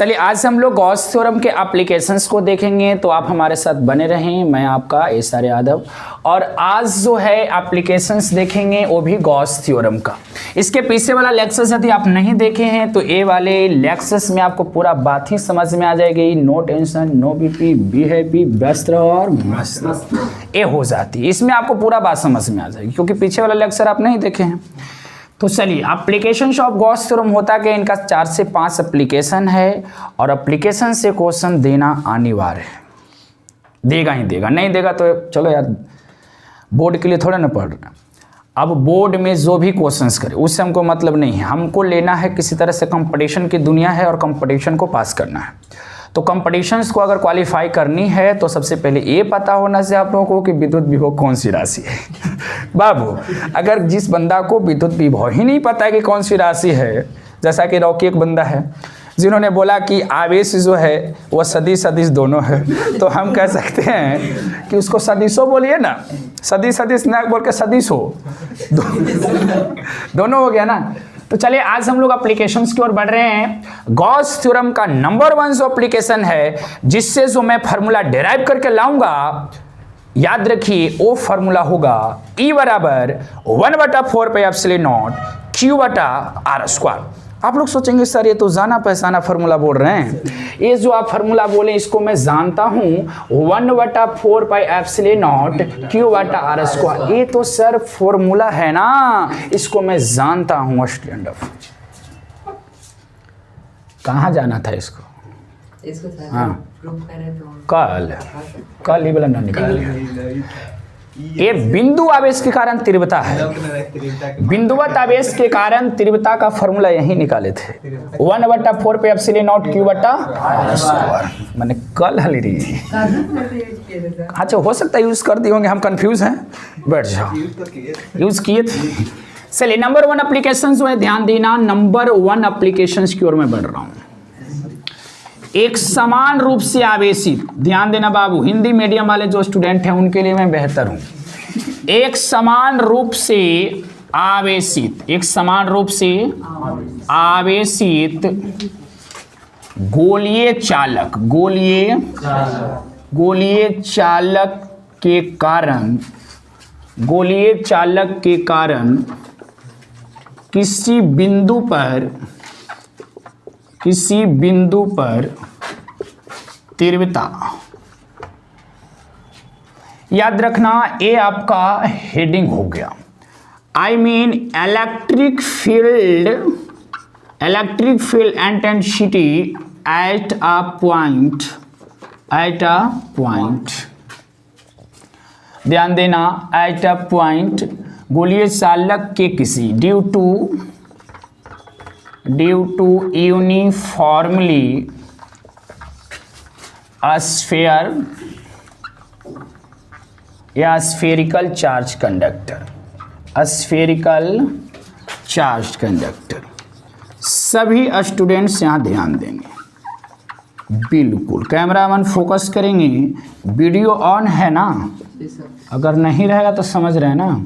चलिए आज हम लोग गॉस थ्योरम के एप्लीकेशंस को देखेंगे, तो आप हमारे साथ बने रहें। मैं आपका एसआर यादव, और आज जो है एप्लीकेशंस देखेंगे वो भी गॉस थ्योरम का। इसके पीछे वाला लेक्चर्स यदि आप नहीं देखे हैं तो ये वाले लेक्चर्स में आपको पूरा बात ही समझ में आ जाएगी। No tension, no BP, be happy, व्यस्त रहो और मस्त ये हो जाती है। इसमें आपको पूरा बात समझ में आ जाएगी क्योंकि पीछे वाला लेक्चर आप नहीं देखे हैं। तो चलिए, एप्लीकेशन ऑफ गॉस थ्योरम होता कि इनका 4 से 5 एप्लीकेशन है और एप्लीकेशन से क्वेश्चन देना अनिवार्य है। देगा ही देगा, नहीं देगा तो चलो यार, बोर्ड के लिए थोड़ा ना पढ़ रहे। अब बोर्ड में जो भी क्वेश्चंस करे उससे हमको मतलब नहीं है, हमको लेना है किसी तरह से। कंपटीशन की दुनिया है और कंपटीशन को पास करना है। तो कंपटीशंस को अगर क्वालिफाई करनी है तो सबसे पहले ये पता होना चाहिए आप लोगों को कि विद्युत विभव कौन सी राशि है। बाबू, अगर जिस बंदा को विद्युत विभव ही नहीं पता है कि कौन सी राशि है, जैसा कि रॉकी एक बंदा है जिन्होंने बोला कि आवेश जो है वह सदिश सदिश दोनों है, तो हम कह सकते हैं कि उसको सदिशो बोलिए ना, सदिश सदिश ना बोल के सदिश हो, दोनों हो गया ना। तो चलिए आज हम लोग एप्लीकेशंस की ओर बढ़ रहे हैं। गॉस थ्योरम का नंबर 1 जो एप्लीकेशन है जिससे जो मैं फार्मूला डिराइव करके लाऊंगा, याद रखिए वो फार्मूला होगा E बराबर 1/4πε0 Q/r²। आप लोग सोचेंगे सर ये तो जाना पहचाना फार्मूला बोल रहे हैं। ये जो आप फार्मूला बोले इसको मैं जानता हूँ, 1/4πε0 Q/r²। ये तो सर फार्मूला है ना, इसको मैं जानता हूँ। स्टैंड अप, कहाँ जाना था इसको? हाँ, कल ही वाला ना निकाल। ये बिंदु आवेश के कारण तीव्रता है, बिंदुवत आवेश के कारण तीव्रता का फॉर्मूला यही निकाले थे, 1/4πε0 Q/r²। मैंने कल हल रही। अच्छा, हो सकता है यूज कर दिए होंगे, हम कंफ्यूज हैं। बैठ जाओ, यूज किए थे। चलिए नंबर 1 एप्लीकेशन जो है ध्यान देना, नंबर 1 एप्लीकेशन की ओर मैं बढ़ रहा हूँ। एक समान रूप से आवेशित, ध्यान देना बाबू, हिंदी मीडियम वाले जो स्टूडेंट हैं उनके लिए मैं बेहतर हूं। एक समान रूप से आवेशित, एक समान रूप से आवेशित गोलीय चालक, गोलीय चालक के कारण, गोलीय चालक के कारण किसी बिंदु पर तीव्रता, याद रखना ये आपका हेडिंग हो गया। I mean electric field intensity at a point, ध्यान देना, एट अ पॉइंट, गोलीय चालक के किसी ड्यू टू यूनिफॉर्मली स्फीयर या स्फेरिकल चार्ज कंडक्टर, सभी स्टूडेंट्स यहाँ ध्यान देंगे। बिल्कुल कैमरामैन फोकस करेंगे। वीडियो ऑन है ना? अगर नहीं रहेगा तो समझ रहे हैं ना।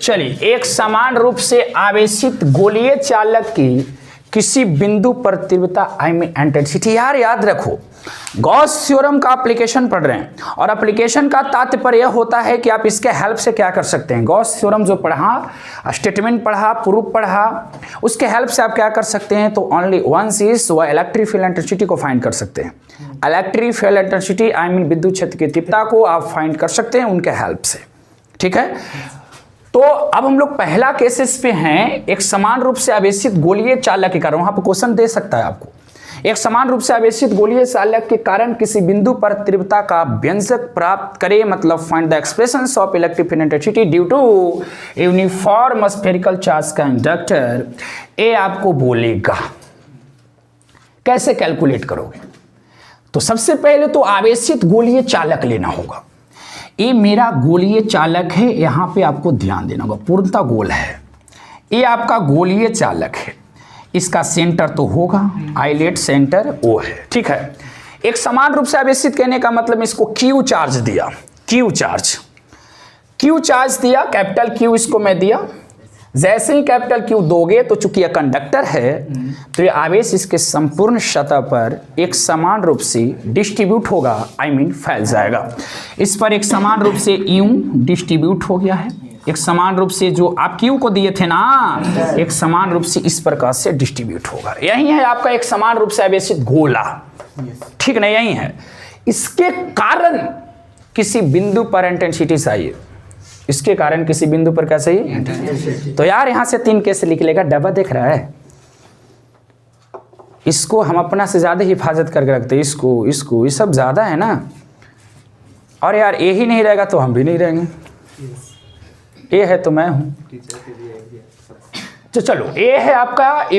चलिए, एक समान रूप से आवेशित गोलीय चालक की किसी बिंदु पर तीव्रता, आई मीन इंटेंसिटी। यार याद रखो, गॉस थ्योरम का एप्लीकेशन पढ़ रहे हैं और एप्लीकेशन का तात्पर्य यह होता है कि आप इसके हेल्प से क्या कर सकते हैं। गॉस थ्योरम जो पढ़ा, स्टेटमेंट पढ़ा, प्रूफ पढ़ा, उसके हेल्प से आप क्या कर सकते हैं, तो ओनली वन चीज, वह इलेक्ट्रिक फील्ड इंटेंसिटी को फाइंड कर सकते हैं। Electric field intensity, I mean विद्युत क्षेत्र की तीव्रता को आप फाइंड कर सकते हैं उनके हेल्प से। ठीक है, तो अब हम लोग पहला केसेस पे हैं। एक समान रूप से आवेशित गोलीय चालक के कारण, वहां पर क्वेश्चन दे सकता है आपको, एक समान रूप से आवेशित गोलीय चालक के कारण किसी बिंदु पर तीव्रता का व्यंजक प्राप्त करे, मतलब find the expressions of electric field intensity due to uniform spherical charge conductor. ये आपको बोलेगा कैसे कैलकुलेट करोगे। तो सबसे पहले तो आवेशित गोलीय चालक लेना होगा। ये मेरा गोलीय चालक है, यहां पे आपको ध्यान देना होगा, पूर्णतः गोल है। ये आपका गोलीय चालक है, इसका सेंटर तो होगा, आइलेट सेंटर ओ है। ठीक है, एक समान रूप से आवेशित कहने का मतलब इसको क्यू चार्ज दिया, क्यू चार्ज दिया, कैपिटल क्यू इसको मैं दिया, जैसे ही कैपिटल क्यू दोगे तो चूंकि यह कंडक्टर है तो ये आवेश इसके संपूर्ण सतह पर एक समान रूप से डिस्ट्रीब्यूट होगा, फैल जाएगा। इस पर एक समान रूप से यूं डिस्ट्रीब्यूट हो गया है, एक समान रूप से जो आप क्यू को दिए थे ना, एक समान रूप से इस प्रकार से डिस्ट्रीब्यूट होगा। यही है आपका एक समान रूप से आवेशित गोला, ठीक ना, यही है। इसके कारण किसी बिंदु पर इंटेंसिटी चाहिए, इसके कारण किसी बिंदु पर क्या चाहिए। तो यार यहां से 3 कैसे लिख लेगा, डब्बा देख रहा है, इसको हम अपना से ज्यादा हिफाजत करके रखते हैं, इसको ये सब ज्यादा है ना। और यार ए ही नहीं रहेगा तो हम भी नहीं रहेंगे, ए है तो मैं हूं। तो चलो, ए है आपका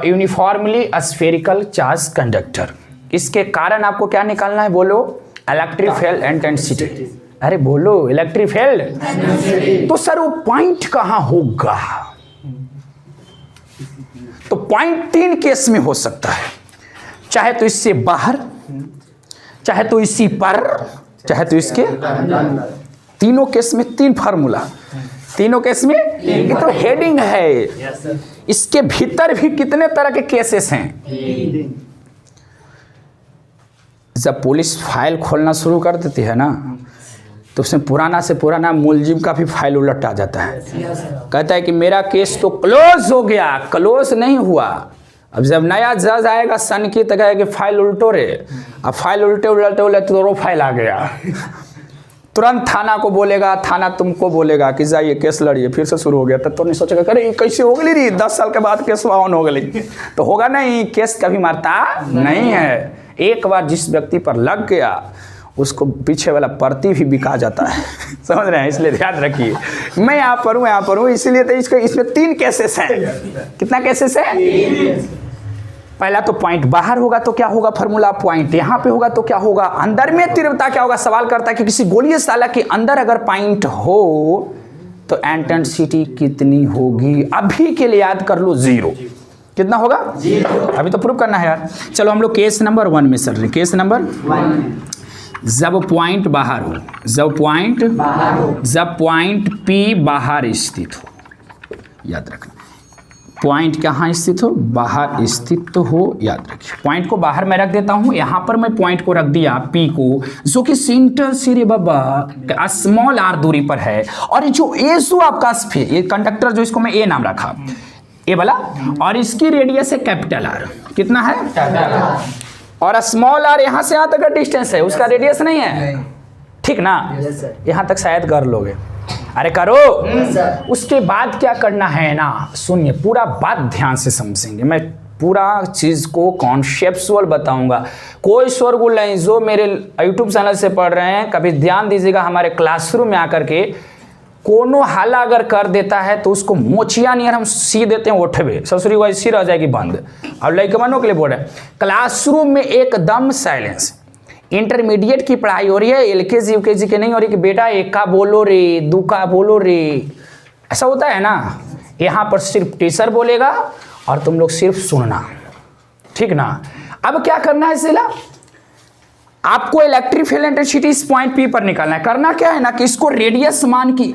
यूनिफॉर्मली स्फेरिकल चार्ज कंडक्टर। इसके कारण आपको क्या निकालना है, बोलो, इलेक्ट्रिक फील्ड इंटेंसिटी। अरे बोलो, इलेक्ट्रिक फील्ड। तो सर वो पॉइंट कहां होगा, तो पॉइंट 3 केस में हो सकता है, चाहे तो इससे बाहर, चाहे तो इसी पर, चाहे तो इसके तीनों केस में 3 फार्मूला, तीनों केस में। ये तो हेडिंग है, इसके भीतर भी कितने तरह के केसेस हैं। जब पुलिस फाइल खोलना शुरू कर देती है ना, तो उसमें पुराना से पुराना मुलजिम का भी फाइल उलट आ जाता है। कहता है कि मेरा केस तो क्लोज हो गया, क्लोज नहीं हुआ। अब जब नया जज आएगा सन की, तो कहेगा कि फाइल उल्टो रे, अब फाइल उल्टे तो फाइल आ गया। तुरंत थाना को बोलेगा, थाना तुमको बोलेगा कि जाइए केस लड़िए, फिर से शुरू हो गया। तब तो नहीं सोचेगा, अरे कैसे हो गई री, 10 साल के बाद केस ऑन हो गई, तो होगा नहीं। केस कभी मरता नहीं है, एक बार जिस व्यक्ति पर लग गया उसको पीछे वाला प्रति भी बिका जाता है। समझ रहे हैं, इसलिए ध्यान रखिए। मैं यहाँ पर हूँ, इसीलिए तो इसमें 3 केसेस हैं। कितना केसेस है? पहला तो पॉइंट बाहर होगा तो क्या होगा फॉर्मूला, पॉइंट यहाँ पे होगा तो क्या होगा, अंदर में तीव्रता क्या होगा। सवाल करता है कि किसी गोलीय साला के अंदर अगर पॉइंट हो तो इंटेंसिटी कितनी होगी। अभी के लिए याद कर लो, 0। कितना होगा? 0। अभी तो प्रूव करना है यार। चलो हम लोग केस नंबर 1 में चल रहे। केस नंबर 1, जब पॉइंट बाहर हो, जब पॉइंट P बाहर स्थित हो, याद रखना, पॉइंट कहाँ स्थित हो, बाहर स्थित हो, याद रखिए। पॉइंट को बाहर मैं रख देता हूं, यहां पर मैं पॉइंट को रख दिया P को, जो कि सेंटर से रे बाबा स्मॉल r दूरी पर है। और जो ए जो आपका स्फीयर, ये कंडक्टर जो इसको मैं ए नाम रखा, ए वाला, और इसकी रेडियस है कैपिटल R। कितना है? और स्मॉल r यहां से यहां तक का डिस्टेंस है, उसका रेडियस नहीं है, ठीक ना। यहां तक शायद कर लोगे, अरे करो। उसके बाद क्या करना है ना, सुनिए, पूरा बात ध्यान से समझेंगे। मैं पूरा चीज को कॉन्सेप्चुअल बताऊंगा, कोई शोरगुल नहीं। जो मेरे यूट्यूब चैनल से पढ़ रहे हैं, कभी ध्यान दीजिएगा, हमारे क्लासरूम में आकर के कोनो हाला अगर कर देता है तो उसको मोचिया नियर हम सी देते हैं, उठवे ससुरी वैसी रह जाएगी बंद। और लड़कमनों के लिए बोल रहे हैं, क्लासरूम में एकदम साइलेंस। इंटरमीडिएट की पढ़ाई हो रही है, एलकेजी यूकेजी के नहीं हो रही कि बेटा एक का बोलो रे, दू का बोलो रे, ऐसा होता है ना। यहाँ पर सिर्फ टीचर बोलेगा और तुम लोग सिर्फ सुनना, ठीक ना। अब क्या करना है सिला, आपको इलेक्ट्रिक फील्ड इंटेंसिटी इस पॉइंट P पर निकालना है। करना क्या है ना कि इसको रेडियस मान की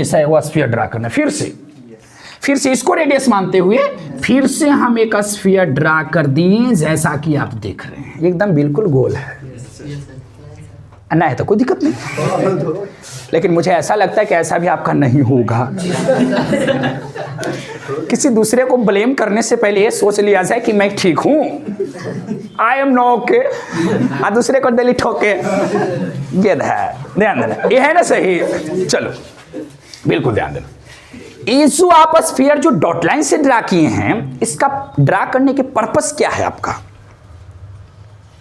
से वो स्फीयर ड्रा करना है। फिर से इसको रेडियस मानते हुए फिर से हम एक स्फीयर ड्रा कर दिए, जैसा कि आप देख रहे हैं, एकदम बिल्कुल गोल है ना, है तो कोई दिक्कत नहीं। लेकिन मुझे ऐसा लगता है कि ऐसा भी आपका नहीं होगा। किसी दूसरे को ब्लेम करने से पहले ये सोच लिया जाए कि मैं ठीक हूं, आई एम नो ओके, और दूसरे को दिल्ली ठोके, ये है, ध्यान देना, ये है ना सही। चलो बिल्कुल ध्यान देना। ये जो आप स्फीयर जो डॉट लाइन से ड्रा किए हैं, इसका ड्रा करने के पर्पस क्या है आपका,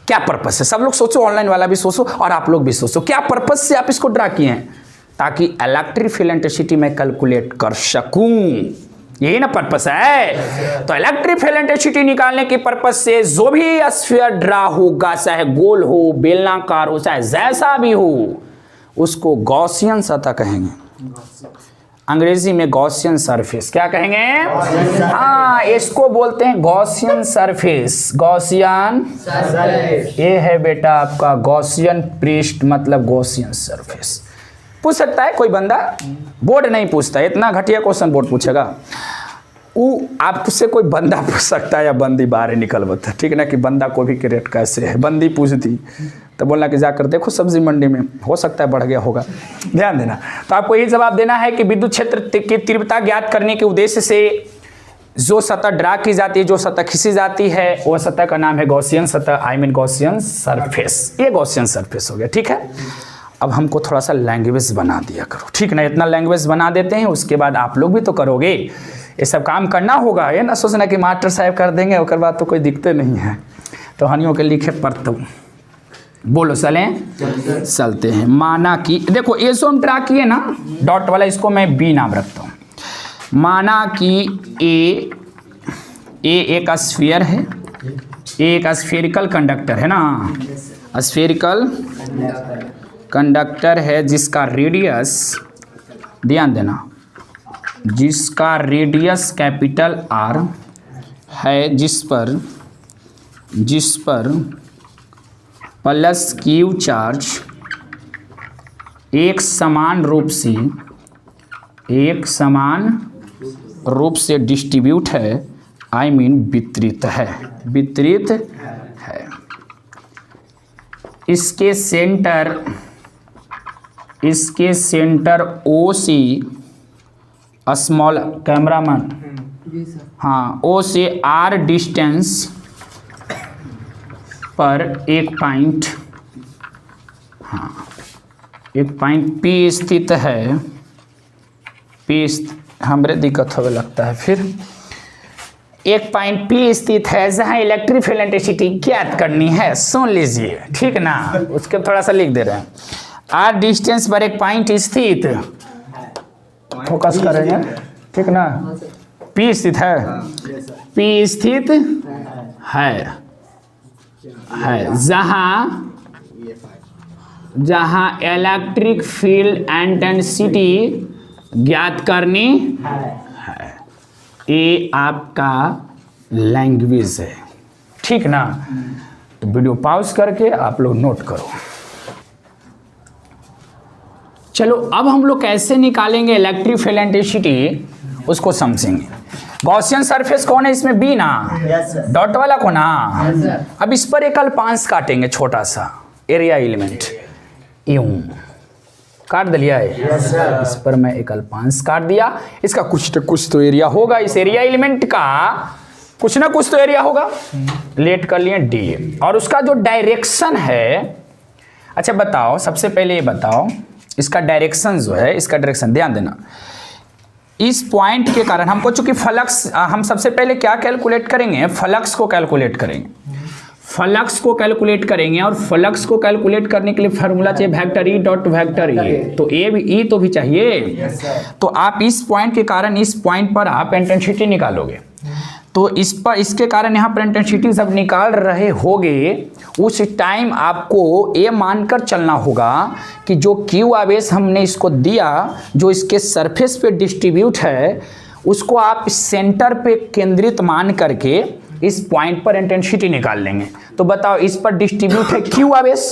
क्या पर्पस है? सब लोग सोचो, ऑनलाइन वाला भी सोचो और आप लोग भी सोचो, क्या पर्पस से आप इसको ड्रा किए हैं? ताकि इलेक्ट्रिक फील्ड इंटेंसिटी मैं कैलकुलेट कर सकूं, यही ना पर्पस है। तो इलेक्ट्रिक फील्ड इंटेंसिटी निकालने के पर्पस से जो भी स्फीयर ड्रा होगा, चाहे गोल हो, बेलनाकार हो, चाहे जैसा भी हो, उसको गॉसियन सतह कहेंगे। अंग्रेजी में गॉसियन सरफेस, क्या कहेंगे? हाँ, इसको बोलते हैं गॉसियन सरफेस। गॉसियन सरफेस, ये है बेटा आपका गॉसियन पृष्ठ, मतलब गॉसियन सरफेस। पूछ सकता है कोई बंदा, बोर्ड नहीं पूछता, इतना घटिया क्वेश्चन बोर्ड पूछेगा। वो आपसे कोई बंदा पूछ सकता है या बंदी बाहर निकल बता, ठीक ना, कि बंदा को भी क्रिएट कैसे है, बंदी पूछ दी तो बोलना कि जाकर देखो सब्जी मंडी में, हो सकता है बढ़ गया होगा, ध्यान देना। तो आपको यही जवाब देना है कि विद्युत क्षेत्र की तीव्रता ज्ञात करने के उद्देश्य से जो सतह ड्रा की जाती है, जो सतह खींची जाती है, वह सतह का नाम है गॉसियन सतह, आई मीन गॉसियन सरफेस। ये गॉसियन सरफेस हो गया, ठीक है। अब हमको थोड़ा सा लैंग्वेज बना दिया करो, ठीक ना, इतना लैंग्वेज बना देते हैं, उसके बाद आप लोग भी तो करोगे, ये सब काम करना होगा। ये ना सोचना कि मास्टर साहब कर देंगे उसके बाद तो कोई दिक्कत नहीं है। तो हनियों के लिखे पढ़ता हूँ, बोलो चलें, चलते हैं। माना कि देखो ये जो हम ड्रा किए ना डॉट वाला, इसको मैं बी नाम रखता हूँ। माना कि ए एक स्फीयर है, एक स्फेरिकल कंडक्टर है ना, स्फेरिकल कंडक्टर है जिसका रेडियस, ध्यान देना, जिसका रेडियस कैपिटल आर है, जिस पर प्लस क्यू चार्ज एक समान रूप से डिस्ट्रीब्यूट है, आई मीन वितरित है, इसके centre O C small, cameraman, हाँ, ओ से आर डिस्टेंस पर एक पॉइंट, हाँ, एक पॉइंट पी स्थित है, हमरे दिक्कत होने लगता है फिर, एक पॉइंट पी स्थित है जहां इलेक्ट्रिक फील्ड इंटेंसिटी ज्ञात करनी है। सुन लीजिए, ठीक ना, उसके थोड़ा सा लिख दे रहे हैं। आर डिस्टेंस पर एक पॉइंट स्थित, फोकस करेंगे, ठीक ना, पी स्थित है, पी स्थित है जहां इलेक्ट्रिक फील्ड इंटेंसिटी ज्ञात करनी है। ये आपका लैंग्वेज है, ठीक ना। तो वीडियो पॉज करके आप लोग नोट करो। चलो अब हम लोग कैसे निकालेंगे इलेक्ट्रिक फील्ड इंटेंसिटी, उसको समझेंगे। गॉसियन सरफेस कौन है इसमें, बी ना, डॉट वाला को ना। अब इस पर एक अल्पांश काटेंगे, छोटा सा एरिया एलिमेंट, यूं काट दिया है, इस पर मैं एक अल्पांश काट दिया, इसका कुछ तो एरिया होगा, इस एरिया एलिमेंट का कुछ ना कुछ तो एरिया होगा, लेट कर लिए डी। और उसका जो डायरेक्शन है, अच्छा बताओ, सबसे पहले ये बताओ इसका डायरेक्शन जो है, इसका डायरेक्शन ध्यान देना। इस पॉइंट के कारण हमको, चूंकि फ्लक्स, हम सबसे पहले क्या कैलकुलेट करेंगे, फ्लक्स को कैलकुलेट करेंगे, और फ्लक्स को कैलकुलेट करने के लिए फार्मूला चाहिए vector E dot vector A, तो ए भी ई तो भी चाहिए। तो आप इस पॉइंट के कारण, इस पॉइंट पर आप इंटेंसिटी निकालोगे, तो इस पर, इसके कारण यहाँ पर इंटेंसिटी जब निकाल रहे होगे, उस टाइम आपको ये मानकर चलना होगा कि जो क्यू आवेश हमने इसको दिया, जो इसके सरफेस पे डिस्ट्रीब्यूट है, उसको आप सेंटर पे केंद्रित मान करके इस पॉइंट पर इंटेंसिटी निकाल लेंगे। तो बताओ, इस पर डिस्ट्रीब्यूट है क्यू आवेश,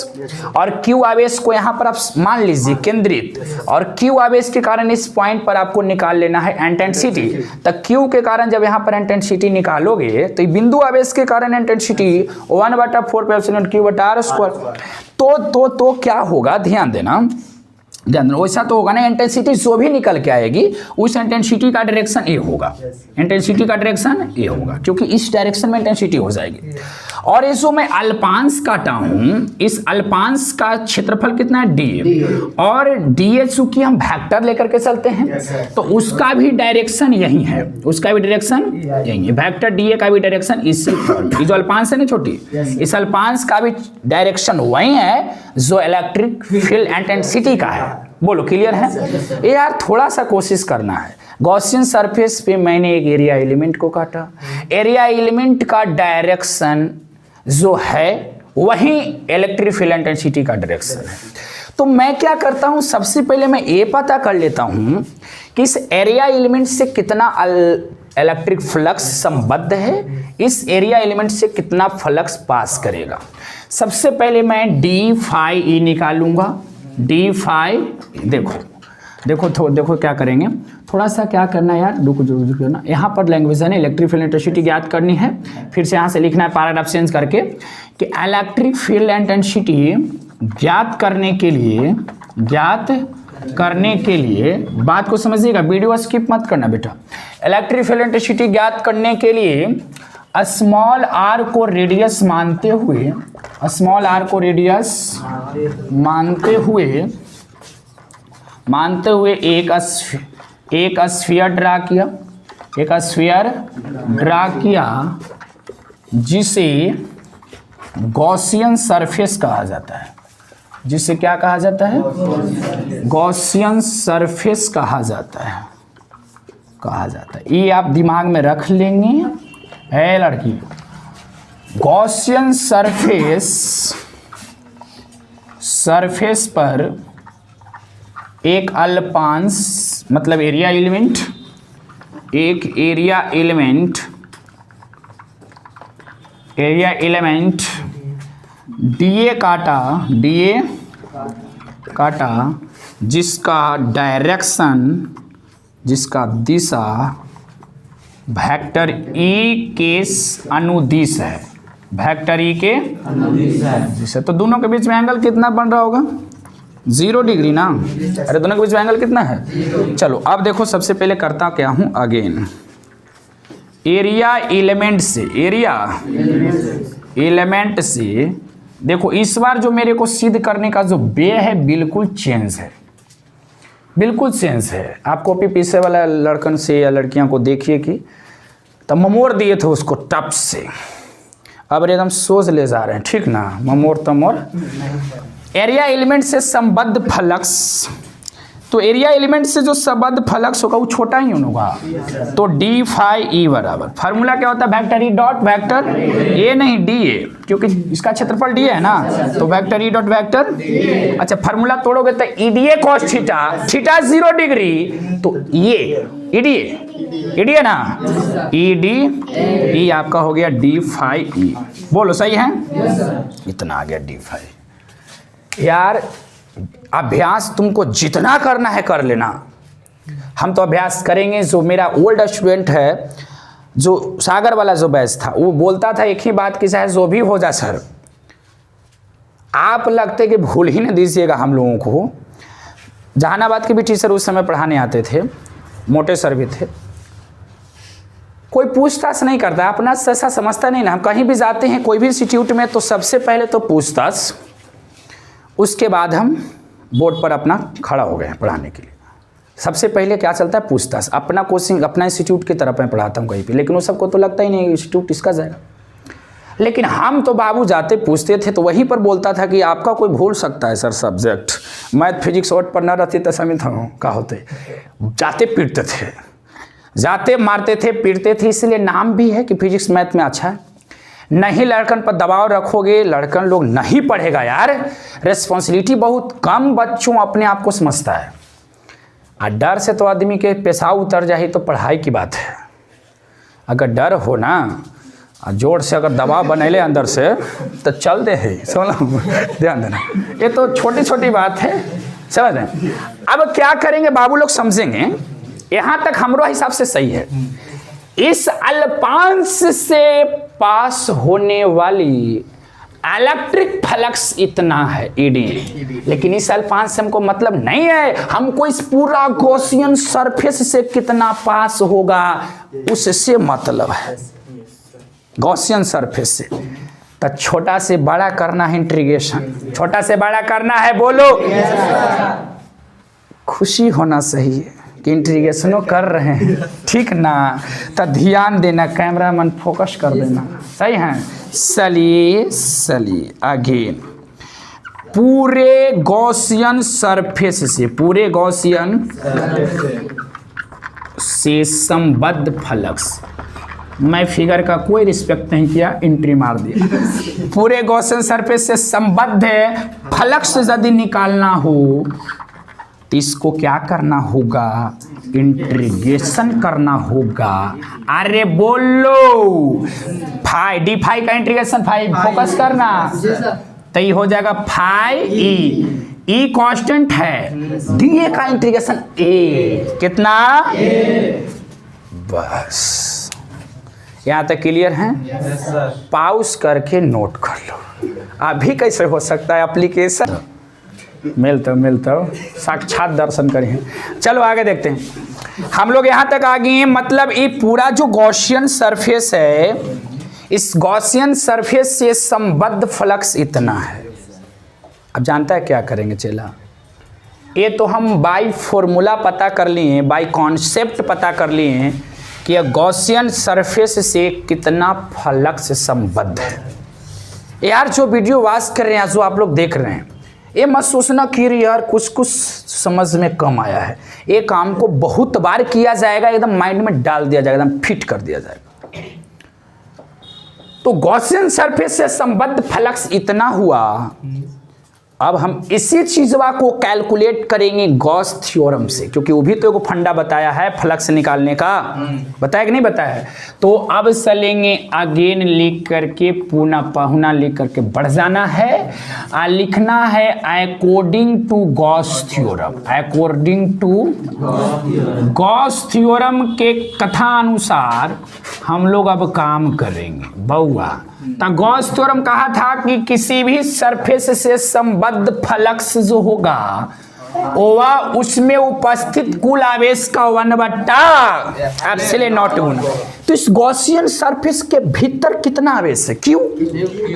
और क्यू आवेश को यहाँ पर आप मान लीजिए केंद्रित, और क्यू आवेश के कारण इस पॉइंट पर आपको निकाल लेना है इंटेंसिटी। तो क्यू के कारण जब यहाँ पर इंटेंसिटी निकालोगे, तो बिंदु आवेश के कारण इंटेंसिटी 1/4πε/q/r²। तो क्या होगा, ध्यान देना, वैसा तो होगा ना, इंटेंसिटी जो भी निकल के आएगी उस इंटेंसिटी का डायरेक्शन ए होगा, इंटेंसिटी का डायरेक्शन ए होगा, क्योंकि इस डायरेक्शन में इंटेंसिटी हो जाएगी। और ये जो मैं अल्पांश काटा हूं, इस अल्पांश का क्षेत्रफल कितना है, डी, और डी चूंकि हम वेक्टर लेकर के चलते हैं, तो उसका भी डायरेक्शन यही है, उसका भी डायरेक्शन यही है, वेक्टर डी का भी डायरेक्शन इसी फॉर्म, जो अल्पांश है ना छोटी, इस अल्पांश का भी डायरेक्शन वही है जो इलेक्ट्रिक फील्ड इंटेंसिटी का है। बोलो क्लियर है? ये यार थोड़ा सा कोशिश करना है। गॉसियन सरफेस पे मैंने एक एरिया एलिमेंट को काटा, एरिया एलिमेंट का डायरेक्शन जो है वही इलेक्ट्रिक फील्ड इंटेंसिटी का डायरेक्शन है। तो मैं क्या करता हूं, सबसे पहले मैं ये पता कर लेता हूं कि इस एरिया एलिमेंट से कितना इलेक्ट्रिक फ्लक्स संबद्ध है, इस एरिया एलिमेंट से कितना फ्लक्स पास करेगा। सबसे पहले मैं डी फाई ई निकालूंगा, d∅, देखो क्या करेंगे, थोड़ा सा क्या करना है यार, रुको ना, यहाँ पर लैंग्वेज है ना, इलेक्ट्रिक फील्ड इंटेंसिटी ज्ञात करनी है, फिर से यहाँ से लिखना है पैराग्राफ चेंज करके कि इलेक्ट्रिक फील्ड इंटेंसिटी ज्ञात करने के लिए बात को समझिएगा, वीडियो स्किप मत करना बेटा। इलेक्ट्रिक फील्ड इंटेंसिटी ज्ञात करने के लिए स्मॉल आर को रेडियस मानते हुए एक स्फीयर ड्रा किया जिसे गॉसियन सरफेस कहा जाता है। जिसे क्या कहा जाता है? गॉसियन सरफेस कहा जाता है। ये आप दिमाग में रख लेंगे है लड़की। गॉसियन सरफेस पर एक अल्पांश मतलब एरिया एलिमेंट डीए काटा जिसका दिशा वेक्टर ई के अनुदिश है। तो दोनों के बीच में एंगल कितना बन रहा होगा? 0 डिग्री ना। अरे दोनों के बीच में एंगल कितना है? चलो अब देखो, सबसे पहले करता क्या हूं अगेन, एरिया एलिमेंट से देखो, इस बार जो मेरे को सिद्ध करने का जो वे है बिल्कुल चेंज है। आप कॉपी पीछे वाला लड़कन से या लड़कियां को देखिए कि तब ममोर दिए थे उसको टप से, अब एकदम सोच ले जा रहे हैं, ठीक ना? ममोर तमोर। एरिया एलिमेंट से संबद्ध फ्लक्स, तो एरिया एलिमेंट से जो संबद्ध फ्लक्स होगा वो छोटा ही होगा, तो d∅e बराबर, फार्मूला क्या होता है? Vector E dot vector A, नहीं डी ए, क्योंकि इसका क्षेत्रफल डी है ना, तो वेक्टर ई डॉट वेक्टर। अच्छा, फार्मूला तोड़ोगे तो ईडीए कॉस थीटा 0 डिग्री, तो ये ईडीए ना, ई आपका हो गया d∅e। बोलो सही है? इतना आ गया d∅। यार अभ्यास तुमको जितना करना है कर लेना। हम तो अभ्यास करेंगे। जो मेरा ओल्ड स्टूडेंट है, जो सागर वाला जो बैच था, वो बोलता था एक ही बात की, चाहे जो भी हो जा सर, आप लगते कि भूल ही न दीजिएगा हम लोगों को। जहानाबाद के भी टीचर उस समय पढ़ाने आते थे, मोटे सर भी थे। कोई पूछताछ नहीं करता, अपना ऐसा समझता नहीं ना। हम कहीं भी जाते हैं कोई भी इंस्टीट्यूट में, तो सबसे पहले तो पूछताछ, उसके बाद हम बोर्ड पर अपना खड़ा हो गए हैं पढ़ाने के लिए। सबसे पहले क्या चलता है? पूछताछ। अपना कोचिंग अपना इंस्टीट्यूट की तरफ मैं पढ़ाता हूँ कहीं पे, लेकिन वो सबको तो लगता ही नहीं इंस्टीट्यूट इसका जाएगा। लेकिन हम तो बाबू जाते पूछते थे, तो वहीं पर बोलता था कि आपका कोई भूल सकता है सर सब्जेक्ट, मैथ फिजिक्स और पर न रहती तो समित का होते। जाते पीटते थे, जाते मारते थे, पीटते थे। इसलिए नाम भी है कि फिजिक्स मैथ में अच्छा है। नहीं लड़कन पर दबाव रखोगे, लड़कन लोग नहीं पढ़ेगा यार। रिस्पॉन्सिबिलिटी बहुत कम बच्चों अपने आप को समझता है, और डर से तो आदमी के पेशाब उतर जाए तो पढ़ाई की बात है। अगर डर हो ना, जोर से अगर दबाव बनेले अंदर से, तो चल दे है। समझ, ध्यान देना, ये तो छोटी छोटी बात है, समझ रहे। अब क्या करेंगे बाबू लोग समझेंगे। यहाँ तक हमारा हिसाब से सही है। इस अल्पांश से पास होने वाली इलेक्ट्रिक फ्लक्स इतना है ईडी, लेकिन इस अल्पांश से हमको मतलब नहीं है। हमको इस पूरा गॉसियन सरफेस से कितना पास होगा उससे मतलब है, गॉसियन सरफेस से। तो छोटा से बड़ा करना है इंटीग्रेशन, छोटा से बड़ा करना है। बोलो खुशी होना चाहिए कि इंटीग्रेशनों कर रहे हैं, ठीक ना? तो ध्यान देना, कैमरा मन फोकस कर देना, सही है? चलिए अगेन, पूरे गॉसियन सरफेस से संबद्ध फ्लक्स, मैं फिगर का कोई रिस्पेक्ट नहीं किया, एंट्री मार दिया। पूरे गॉसियन सरफेस से संबद्ध फ्लक्स यदि निकालना हो तो इसको क्या करना होगा? इंटीग्रेशन करना होगा। अरे बोलो, d∅ का इंटीग्रेशन, फोकस करना, तो ये हो जाएगा φe। ई कांस्टेंट है, डी ए का इंटीग्रेशन ए कितना बस यहाँ तक क्लियर है? पाउस करके नोट कर लो। अभी कैसे हो सकता है एप्लीकेशन, मिलता साक्षात दर्शन करें। चलो आगे देखते हैं। हम लोग यहाँ तक आ गए हैं, मतलब ये पूरा जो गॉसियन सरफेस है, इस गॉसियन सरफेस से संबद्ध फ्लक्स इतना है। अब जानता है क्या करेंगे चेला? ये तो हम बाय फॉर्मूला पता कर लिए हैं, बाय कॉन्सेप्ट पता कर लिए हैं कि यह गॉसियन सरफेस से कितना फ्लक्स संबद्ध है। यार जो वीडियो वॉच कर रहे हैं, जो आप लोग देख रहे हैं, ये मत सोचना कि यार कुछ समझ में कम आया है। ये काम को बहुत बार किया जाएगा, एकदम माइंड में डाल दिया जाएगा, एकदम फिट कर दिया जाएगा। तो गॉसियन सरफेस से संबद्ध फ्लक्स इतना हुआ। अब हम इसी चीजवा को कैलकुलेट करेंगे गॉस थ्योरम से, क्योंकि वो भी तो एक फंडा बताया है फ्लक्स निकालने का, बताया कि नहीं बताया है? तो अब चलेंगे अगेन लिख करके, पुनः पहुना लिख करके बढ़ जाना है, लिखना है according to Gauss theorem. According to Gauss theorem के कथा अनुसार हम लोग अब काम करेंगे बउआ। तो गॉस थ्योरम कहा था कि किसी भी सरफेस से संबद्ध फ्लक्स जो होगा ओवा उसमें उपस्थित कुल आवेश का 1/, एप्सिलॉन नॉट गुना। तो इस गॉसियन सरफेस के भीतर कितना आवेश है? क्यू।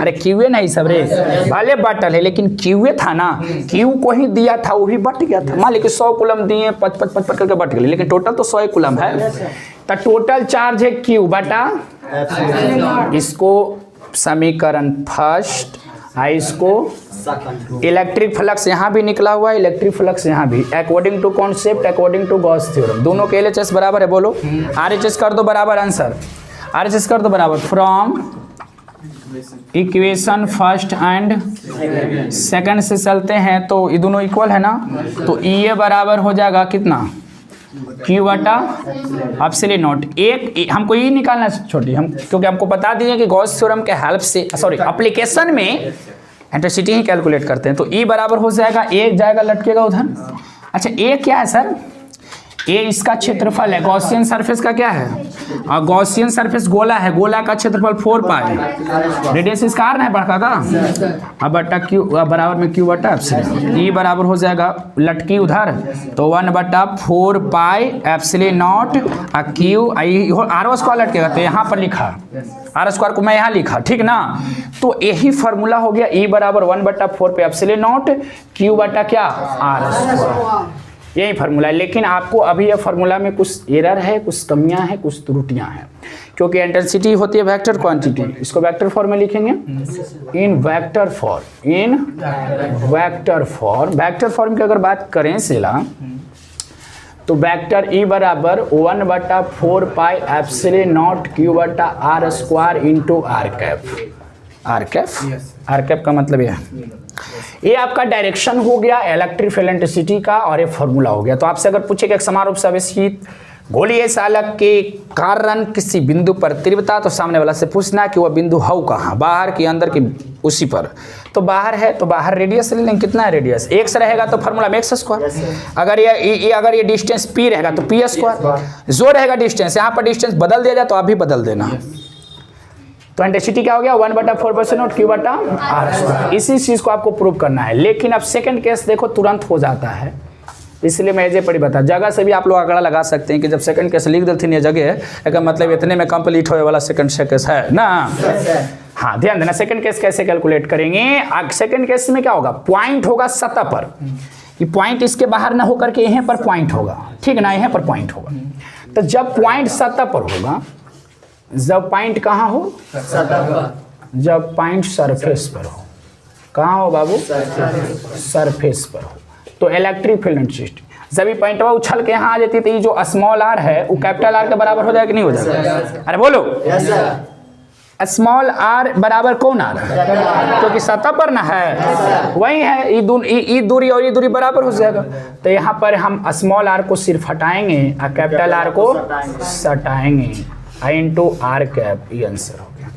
अरे क्यूए नहीं सब रे, भले बटल है लेकिन क्यूए था ना, क्यू को ही दिया था, वो भी बट गया था। मान लीजिए 100 कूलम दिए, 5 करके बट गए, लेकिन टोटल तो 100 कूलम है। तो टोटल चार्ज है क्यू बटा, इसको समीकरण फर्स्ट, इसको इलेक्ट्रिक फ्लक्स यहाँ भी निकला हुआ है, इलेक्ट्रिक फ्लक्स यहाँ भी, according to concept, according to Gauss theorem. दोनों के LHS बराबर है, बोलो RHS कर दो बराबर, आंसर RHS कर दो बराबर। From equation first and second से चलते हैं तो ये दोनों इक्वल है ना, तो EA बराबर हो जाएगा कितना? क्यू बटा एप्सिलॉन नॉट। एक हमको ये निकालना छोटी, हम क्योंकि हमको बता दिए कि गॉस थ्योरम के हेल्प से, सॉरी एप्लीकेशन में इंटेंसिटी ही कैलकुलेट करते हैं। तो E बराबर हो जाएगा, एक जाएगा लटकेगा उधर। अच्छा ए क्या है सर? ए इसका क्षेत्रफल है। गॉसियन सरफेस का क्या है? और गॉसियन सरफेस गोला है, गोला का क्षेत्रफल 4 पाई, रेडियस इसका r है बड़का का, अब बटा क्यू बराबर में क्यू बटा एप्सिलॉन। ई बराबर हो जाएगा लटकी उधर, तो 1/4 pi epsilon naught q, r square लटकेगा तो यहाँ पर लिखा, आर स्क्वायर को मैं यहाँ लिखा, ठीक ना। तो यही फार्मूला हो गया, ई बराबर 1/4 पे एप्सिलॉन नॉट, क्यू बटा क्या आर स्क्वायर, यही फार्मूला है। लेकिन आपको अभी यह फार्मूला में कुछ एरर है, कुछ कमियां हैं, कुछ त्रुटियां हैं, क्योंकि इंटेंसिटी होती है वेक्टर क्वांटिटी। इसको वेक्टर फॉर्म में लिखेंगे, इन वेक्टर फॉर्म, इन वेक्टर फॉर्म। वेक्टर फॉर्म की अगर बात करें सेला, तो वेक्टर ई बराबर 1/4 पाई एप्सिलॉन नॉट क्यू बटा r square into r cap. R cap का मतलब ये आपका डायरेक्शन हो गया इलेक्ट्रिक फील्ड इंटेंसिटी का, और ये फार्मूला हो गया। तो आपसे अगर पूछे कि एक समान रूप से आवेशित गोलीय चालक के कारण किसी बिंदु पर तीव्रता, तो सामने वाला से पूछना कि वह बिंदु है कहाँ, बाहर की अंदर की, उसी पर। तो बाहर है तो बाहर रेडियस ले लेंगे, कितना है रेडियस, x रहेगा तो फार्मूला में x स्क्वायर, अगर ये डिस्टेंस p रहेगा तो p स्क्वायर, जो रहेगा डिस्टेंस, यहाँ पर डिस्टेंस बदल दिया जाए तो आप भी बदल देना। तो इंटेंसिटी क्या हो गया 1/4 नॉट क्यू बटा आर स्क्वायर। इसी चीज को आपको प्रूव करना है। लेकिन अब सेकंड केस देखो तुरंत हो जाता है, इसलिए मैं एजे पड़ी बता, जगह से भी आप लोग आंकड़ा लगा सकते हैं कि जब सेकंड केस लिख देते हैं जगह है का मतलब इतने में कंप्लीट होने वाला सेकंड केस है ना। हाँ ध्यान देना, सेकंड केस कैसे कैलकुलेट करेंगे। सेकंड केस में क्या होगा, पॉइंट होगा सतह पर, ये पॉइंट इसके बाहर ना होकर के यहाँ पर पॉइंट होगा, ठीक ना, यहाँ पर पॉइंट होगा। तो जब पॉइंट सतह पर होगा, जब पॉइंट कहाँ हो, जब पॉइंट सरफेस पर हो, कहाँ हो बाबू, सरफेस पर हो, तो इलेक्ट्रिक फील्ड इंटेंसिटी जब भी पॉइंट उछल के यहाँ आ जाती है तो ये जो स्मॉल आर है वो कैपिटल आर के बराबर हो जाएगा कि नहीं हो जाएगा? अरे बोलो, स्मॉल आर बराबर कौन आर है, क्योंकि सतह पर ना है, वही है, ये दूरी और ये दूरी बराबर हो जाएगा। तो यहाँ पर हम स्मॉल आर को सिर्फ हटाएंगे और कैपिटल आर को सटाएंगे, इंटू आर कैप, ये आंसर हो गया।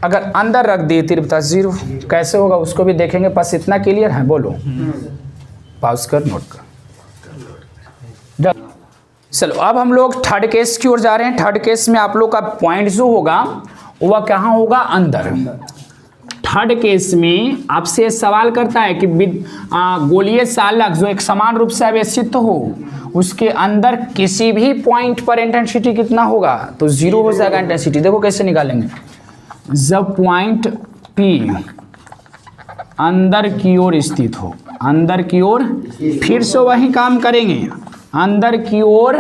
अगर अंदर रख दिए तीव्रता 0, कैसे होगा उसको भी देखेंगे। बस इतना क्लियर है, बोलो। पॉज कर, नोट कर। चलो अब हम लोग थर्ड केस की ओर जा रहे हैं। थर्ड केस में आप लोग का पॉइंट जो होगा वह कहाँ होगा? अंदर। थर्ड केस में आपसे सवाल करता है कि गोलीय सालक जो एक समान रूप से आवेशित हो उसके अंदर किसी भी पॉइंट पर इंटेंसिटी कितना होगा? तो 0 हो जाएगा इंटेंसिटी। देखो कैसे निकालेंगे। जब पॉइंट P अंदर की ओर स्थित हो, अंदर की ओर, फिर से वही काम करेंगे, अंदर की ओर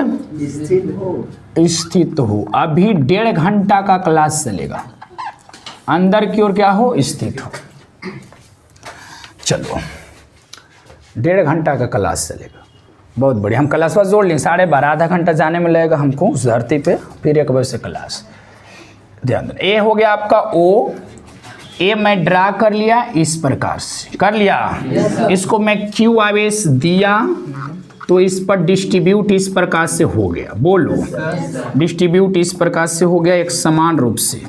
स्थित हो। अभी 1.5 घंटा का क्लास चलेगा। अंदर की ओर क्या हो? स्थित हो। चलो 1.5 घंटा का क्लास चलेगा, बहुत बढ़िया। हम क्लास पर जोड़ लें, 12:30 आधा घंटा जाने में लगेगा हमको उस धरती पे, फिर 1 बजे से क्लास। ध्यान देना। ए हो गया आपका O। ए मैं ड्रा कर लिया इस प्रकार से, कर लिया। इसको मैं Q आवेश दिया तो इस पर डिस्ट्रीब्यूट इस प्रकार से हो गया। बोलो, डिस्ट्रीब्यूट इस प्रकार से हो गया एक समान रूप से।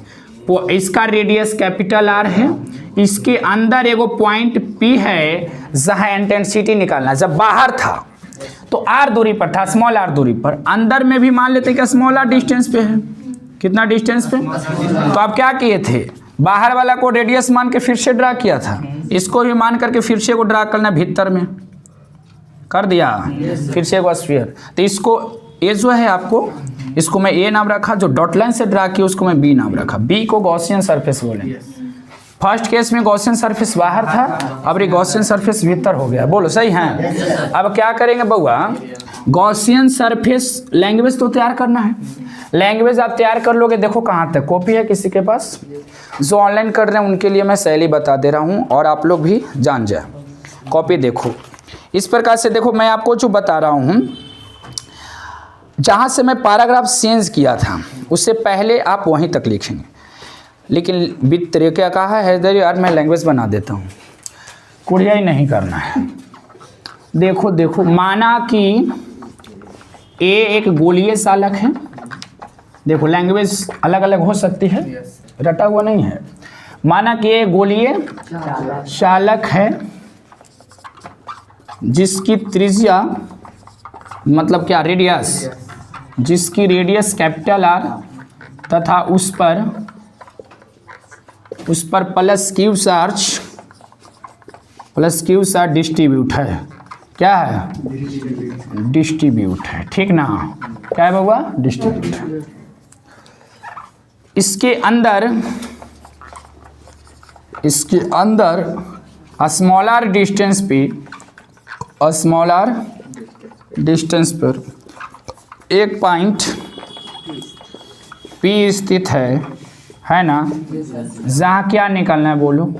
इसका रेडियस कैपिटल R है। इसके अंदर एगो पॉइंट P है जहाँ इंटेंसिटी निकालना। जब बाहर था तो R दूरी पर था, स्मॉल r दूरी पर। अंदर में भी मान लेते क्या स्मॉल r डिस्टेंस पे है। कितना डिस्टेंस पे? तो आप क्या किए थे? बाहर वाला को रेडियस मान के फिर से ड्रा किया था, इसको भी मान करके फिर से को ड्रा करना भीतर में कर दिया, फिर से एक स्फीयर। तो इसको ये जो है आपको, इसको मैं ए नाम रखा, जो डॉट लाइन से ड्रा किया उसको मैं बी नाम रखा। बी को गॉसियन सरफेस बोलेंगे। फर्स्ट केस में गॉसियन सरफेस बाहर था, अब ये गॉसियन सरफेस भीतर हो गया। बोलो सही है। अब क्या करेंगे बउआ? गॉसियन सरफेस लैंग्वेज तो तैयार करना है। लैंग्वेज आप तैयार कर लोगे। देखो कहाँ तक कॉपी है किसी के पास? जो ऑनलाइन कर रहे हैं उनके लिए मैं शैली बता दे रहा हूँ और आप लोग भी जान जाए। कॉपी देखो इस प्रकार से। देखो मैं आपको जो बता रहा हूँ, जहाँ से मैं पैराग्राफ चेंज किया था उससे पहले आप वहीं तक लिखेंगे। लेकिन वित्त क्या कहा है इधर यार, मैं लैंग्वेज बना देता हूँ, कुड़िया ही नहीं करना है। देखो देखो, माना कि ए एक गोलीय सालक है। देखो लैंग्वेज अलग अलग हो सकती है, रटा हुआ नहीं है। माना कि ए गोलीय चालक है जिसकी त्रिज्या मतलब क्या रेडियस, जिसकी रेडियस कैपिटल R तथा उस पर प्लस क्यू चार्ज डिस्ट्रीब्यूट है। क्या है? डिस्ट्रीब्यूट है। ठीक ना? क्या है बाबा? डिस्ट्रीब्यूट है। इसके अंदर स्मॉलर डिस्टेंस पर एक पॉइंट P स्थित है ना, जहाँ क्या निकालना है बोलो?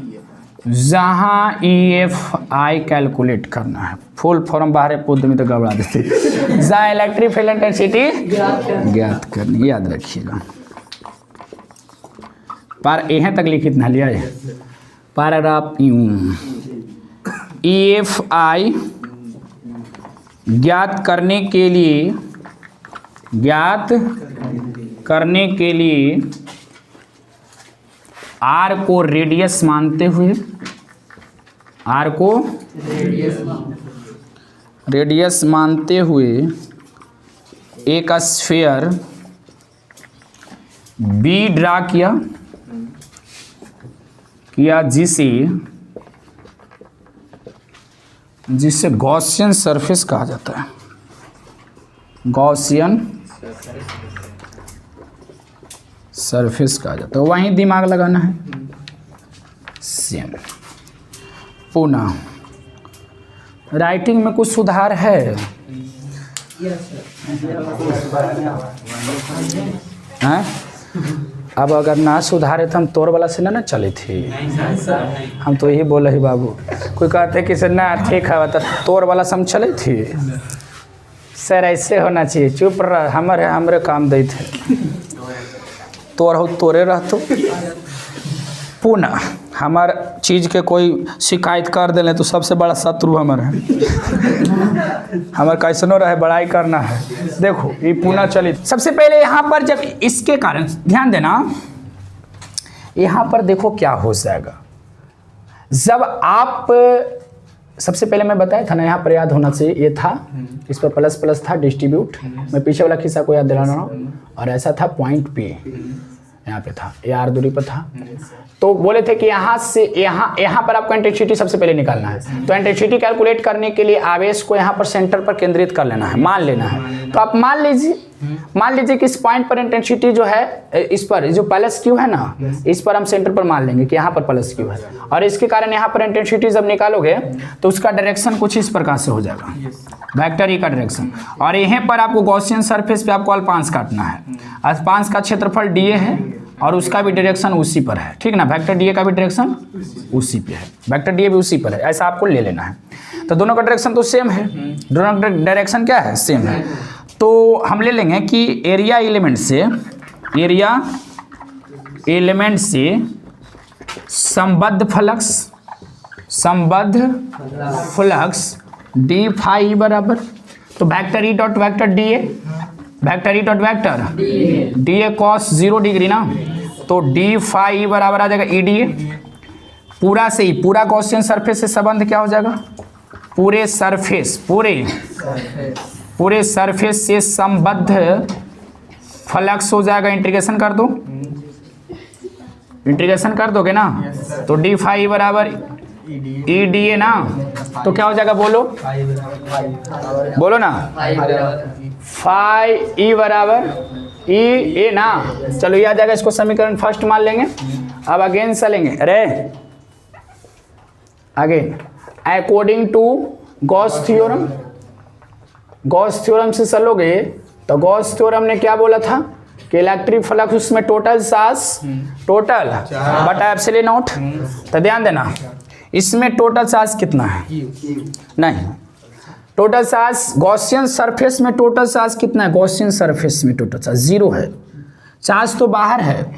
जहाँ EFI कैलकुलेट करना है। फुल फॉर्म बाहर पुद्ध में तो गड़बड़ा देते। जहाँ इलेक्ट्रिक फील्ड इंटेंसिटी ज्ञात करनी, याद रखिएगा। पर यहाँ तक लिखित ना लिया है पैराग्राफ यूं। EFI ज्ञात करने के लिए R को रेडियस मानते हुए, R को रेडियस मानते हुए एक स्फीयर B ड्रा किया जिसे गॉसियन सरफेस कहा जाता है। गॉसियन सरफेस कहा जाता है। वहीं दिमाग लगाना है। सेम। पुनः राइटिंग में कुछ सुधार है? हैं? अब अगर ना सुधारे तो हम तोर वाला से ना चले थे। हम तो यही बोले ही बाबू। कोई कहते कि सर ना ठीक है तो तोर वाला से हम चले थे। सर ऐसे होना चाहिए, चुप रह, हमारे काम दे थे। तोर हो तोरे रहतो। पुनः हमार चीज़ के कोई शिकायत कर देले तो सबसे बड़ा शत्रु हमारा है। हमारे कैसनो रहे बड़ाई करना है। देखो ये पुनः चलित। सबसे पहले यहाँ पर जब इसके कारण ध्यान देना, यहाँ पर देखो क्या हो जाएगा, जब आप सबसे पहले मैं बताया था ना, यहाँ पर याद होना चाहिए, ये था, इस पर प्लस प्लस था, डिस्ट्रीब्यूट, मैं पीछे वाला खिस्सा को याद दिलाना रहा हूँ, और ऐसा था पॉइंट पे, यहाँ पे था, ये आर दूरी पर था। तो बोले थे कि यहाँ से यहाँ पर आपको इंटेंसिटी सबसे पहले निकालना है। तो इंटेंसिटी कैलकुलेट करने के लिए आवेश को यहाँ पर सेंटर पर केंद्रित कर लेना है, मान लेना है। तो आप मान लीजिए कि इस पॉइंट पर इंटेंसिटी जो है, इस पर जो प्लस क्यू है ना, इस पर हम सेंटर पर मान लेंगे कि यहाँ पर प्लस क्यू है, और इसके कारण यहाँ पर इंटेंसिटी जब निकालोगे तो उसका डायरेक्शन कुछ इस प्रकार से हो जाएगा, वेक्टर ई का डायरेक्शन। और यहीं पर आपको गॉसियन सरफेस पे आपको अल्पांश काटना है, अल्पांश का क्षेत्रफल डीए है और उसका भी डायरेक्शन उसी पर है, ठीक ना, वेक्टर डीए का भी डायरेक्शन उसी पे है, वेक्टर डीए भी उसी पर है, ऐसा आपको ले लेना है। तो दोनों का डायरेक्शन तो सेम है, दोनों का डायरेक्शन क्या है, सेम है। तो हम ले लेंगे कि एरिया एलिमेंट से संबद्ध फ्लक्स डी फाई बराबर, तो vector E dot vector D A cos 0 degree ना, तो डी फाई बराबर आ जाएगा ई डी ए, पूरा से ही पूरा गॉसियन सरफेस से संबंध क्या हो जाएगा, पूरे सरफेस से संबद्ध फ्लक्स हो जाएगा। इंटीग्रेशन कर दोगे ना, तो डी फाई बराबर ई डी ए ना, तो क्या हो जाएगा, बोलो ना, फाई ई बराबर ई ए ना। चलो ये आ जाएगा, इसको समीकरण फर्स्ट मान लेंगे। अब अगेन चलेंगे, अरे again according to Gauss theorem से चलोगे तो गॉस थ्योरम ने क्या बोला था कि इलेक्ट्रिक फ्लक्स उसमें टोटल बटा एप्सिलॉन नॉट। तो ध्यान देना, इसमें टोटल चार्ज कितना है, नहीं, टोटल चार्ज गॉसियन सरफेस में टोटल चार्ज कितना है, गॉसियन सरफेस में टोटल चार्ज 0 है, चार्ज तो बाहर है,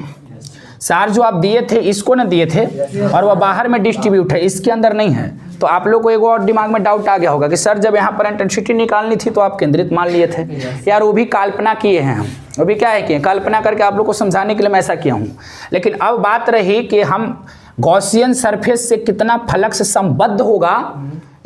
चार्ज जो आप दिए थे इसको ना दिए थे और वह बाहर में डिस्ट्रीब्यूट है, इसके अंदर नहीं है। तो आप लोग को एक और दिमाग में डाउट आ गया होगा कि सर जब यहाँ पर इंटेंसिटी निकालनी थी तो आप केंद्रित मान लिए थे, यार वो भी कल्पना किए हैं हम, वो भी क्या है कि कल्पना करके आप लोग को समझाने के लिए मैं ऐसा किया हूँ। लेकिन अब बात रही कि हम गॉसियन सरफेस से कितना फ्लक्स संबद्ध होगा,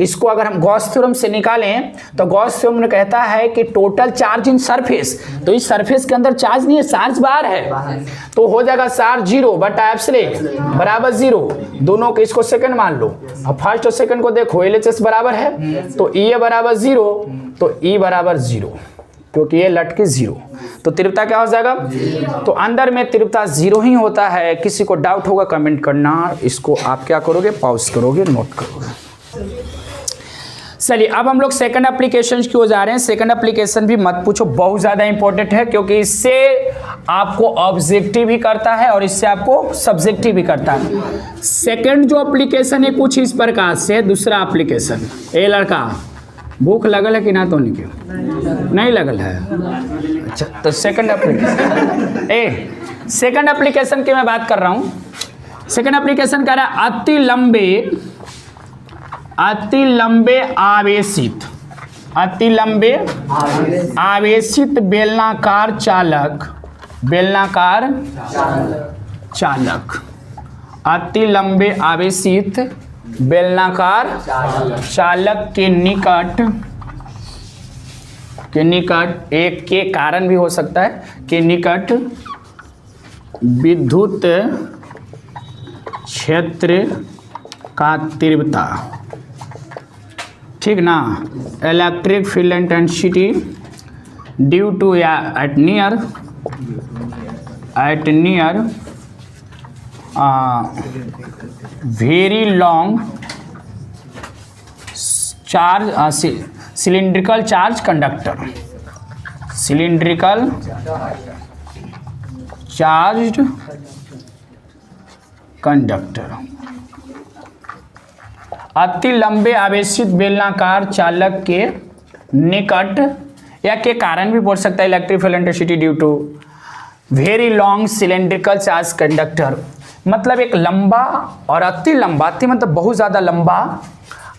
इसको अगर हम गॉस थ्योरम से निकालें तो गॉस थ्योरम ने कहता है कि टोटल चार्ज इन सरफेस, तो इस सरफेस के अंदर चार्ज नहीं है, चार्ज बाहर है, तो हो जाएगा चार्ज 0 बटा एप्सिलॉन बराबर 0। दोनों के इसको सेकंड मान लो, अब फर्स्ट और सेकंड को देखो, एलएचएस बराबर है तो ई बराबर 0, तो ई बराबर 0 क्योंकि ये लटके 0, तो तीव्रता क्या हो जाएगा, तो अंदर में तीव्रता 0 ही होता है। किसी को डाउट होगा कमेंट करना, इसको आप क्या करोगे, पॉज करोगे, नोट करोगे। चलिए अब हम लोग सेकंड एप्लीकेशन की ओर जा रहे हैं। सेकंड एप्लीकेशन भी मत पूछो, बहुत ज़्यादा इंपॉर्टेंट है क्योंकि इससे आपको ऑब्जेक्टिव भी करता है और इससे आपको सब्जेक्टिव भी करता है। सेकंड जो एप्लीकेशन है कुछ इस प्रकार से, दूसरा एप्लीकेशन, ए लड़का भूख लगल है कि ना, तो नहीं लगल है, अच्छा तो सेकंड एप्लीकेशन सेकंड एप्लीकेशन की मैं बात कर रहा हूँ। सेकंड एप्लीकेशन कह रहा है अति लंबे आवेशित बेलनाकार चालक अति लंबे आवेशित बेलनाकार चालक के निकट एक के कारण भी हो सकता है, के निकट विद्युत क्षेत्र का तीव्रता, ठीक ना, electric field intensity due to at near very long charge cylindrical charge conductor अति लंबे आवेशित बेलनाकार चालक के निकट या के कारण भी बोल सकता है, electric field intensity due to very long cylindrical charge conductor, मतलब एक लंबा और अति लंबा, अति मतलब बहुत ज़्यादा लंबा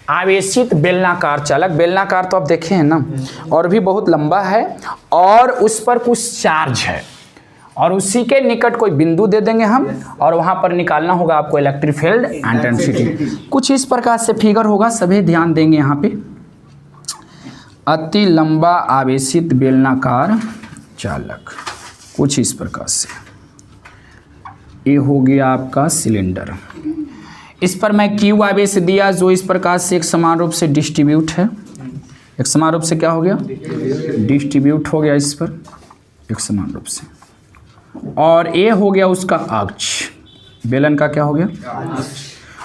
आवेशित बेलनाकार चालक, बेलनाकार तो आप देखे हैं ना, और भी बहुत लंबा है और उस पर कुछ चार्ज है और उसी के निकट कोई बिंदु दे देंगे हम और वहां पर निकालना होगा आपको इलेक्ट्रिक फील्ड इंटेंसिटी। कुछ इस प्रकार से फिगर होगा, सभी ध्यान देंगे यहाँ पे। अति लंबा आवेशित बेलनाकार चालक, कुछ इस प्रकार से। ये हो गया आपका सिलेंडर। इस पर मैं क्यू आवेश दिया जो इस प्रकार से एक समान रूप से डिस्ट्रीब्यूट है। एक समान रूप से क्या हो गया? डिस्ट्रीब्यूट हो गया इस पर एक समान रूप से। और ये हो गया उसका अक्ष, बेलन का क्या हो गया?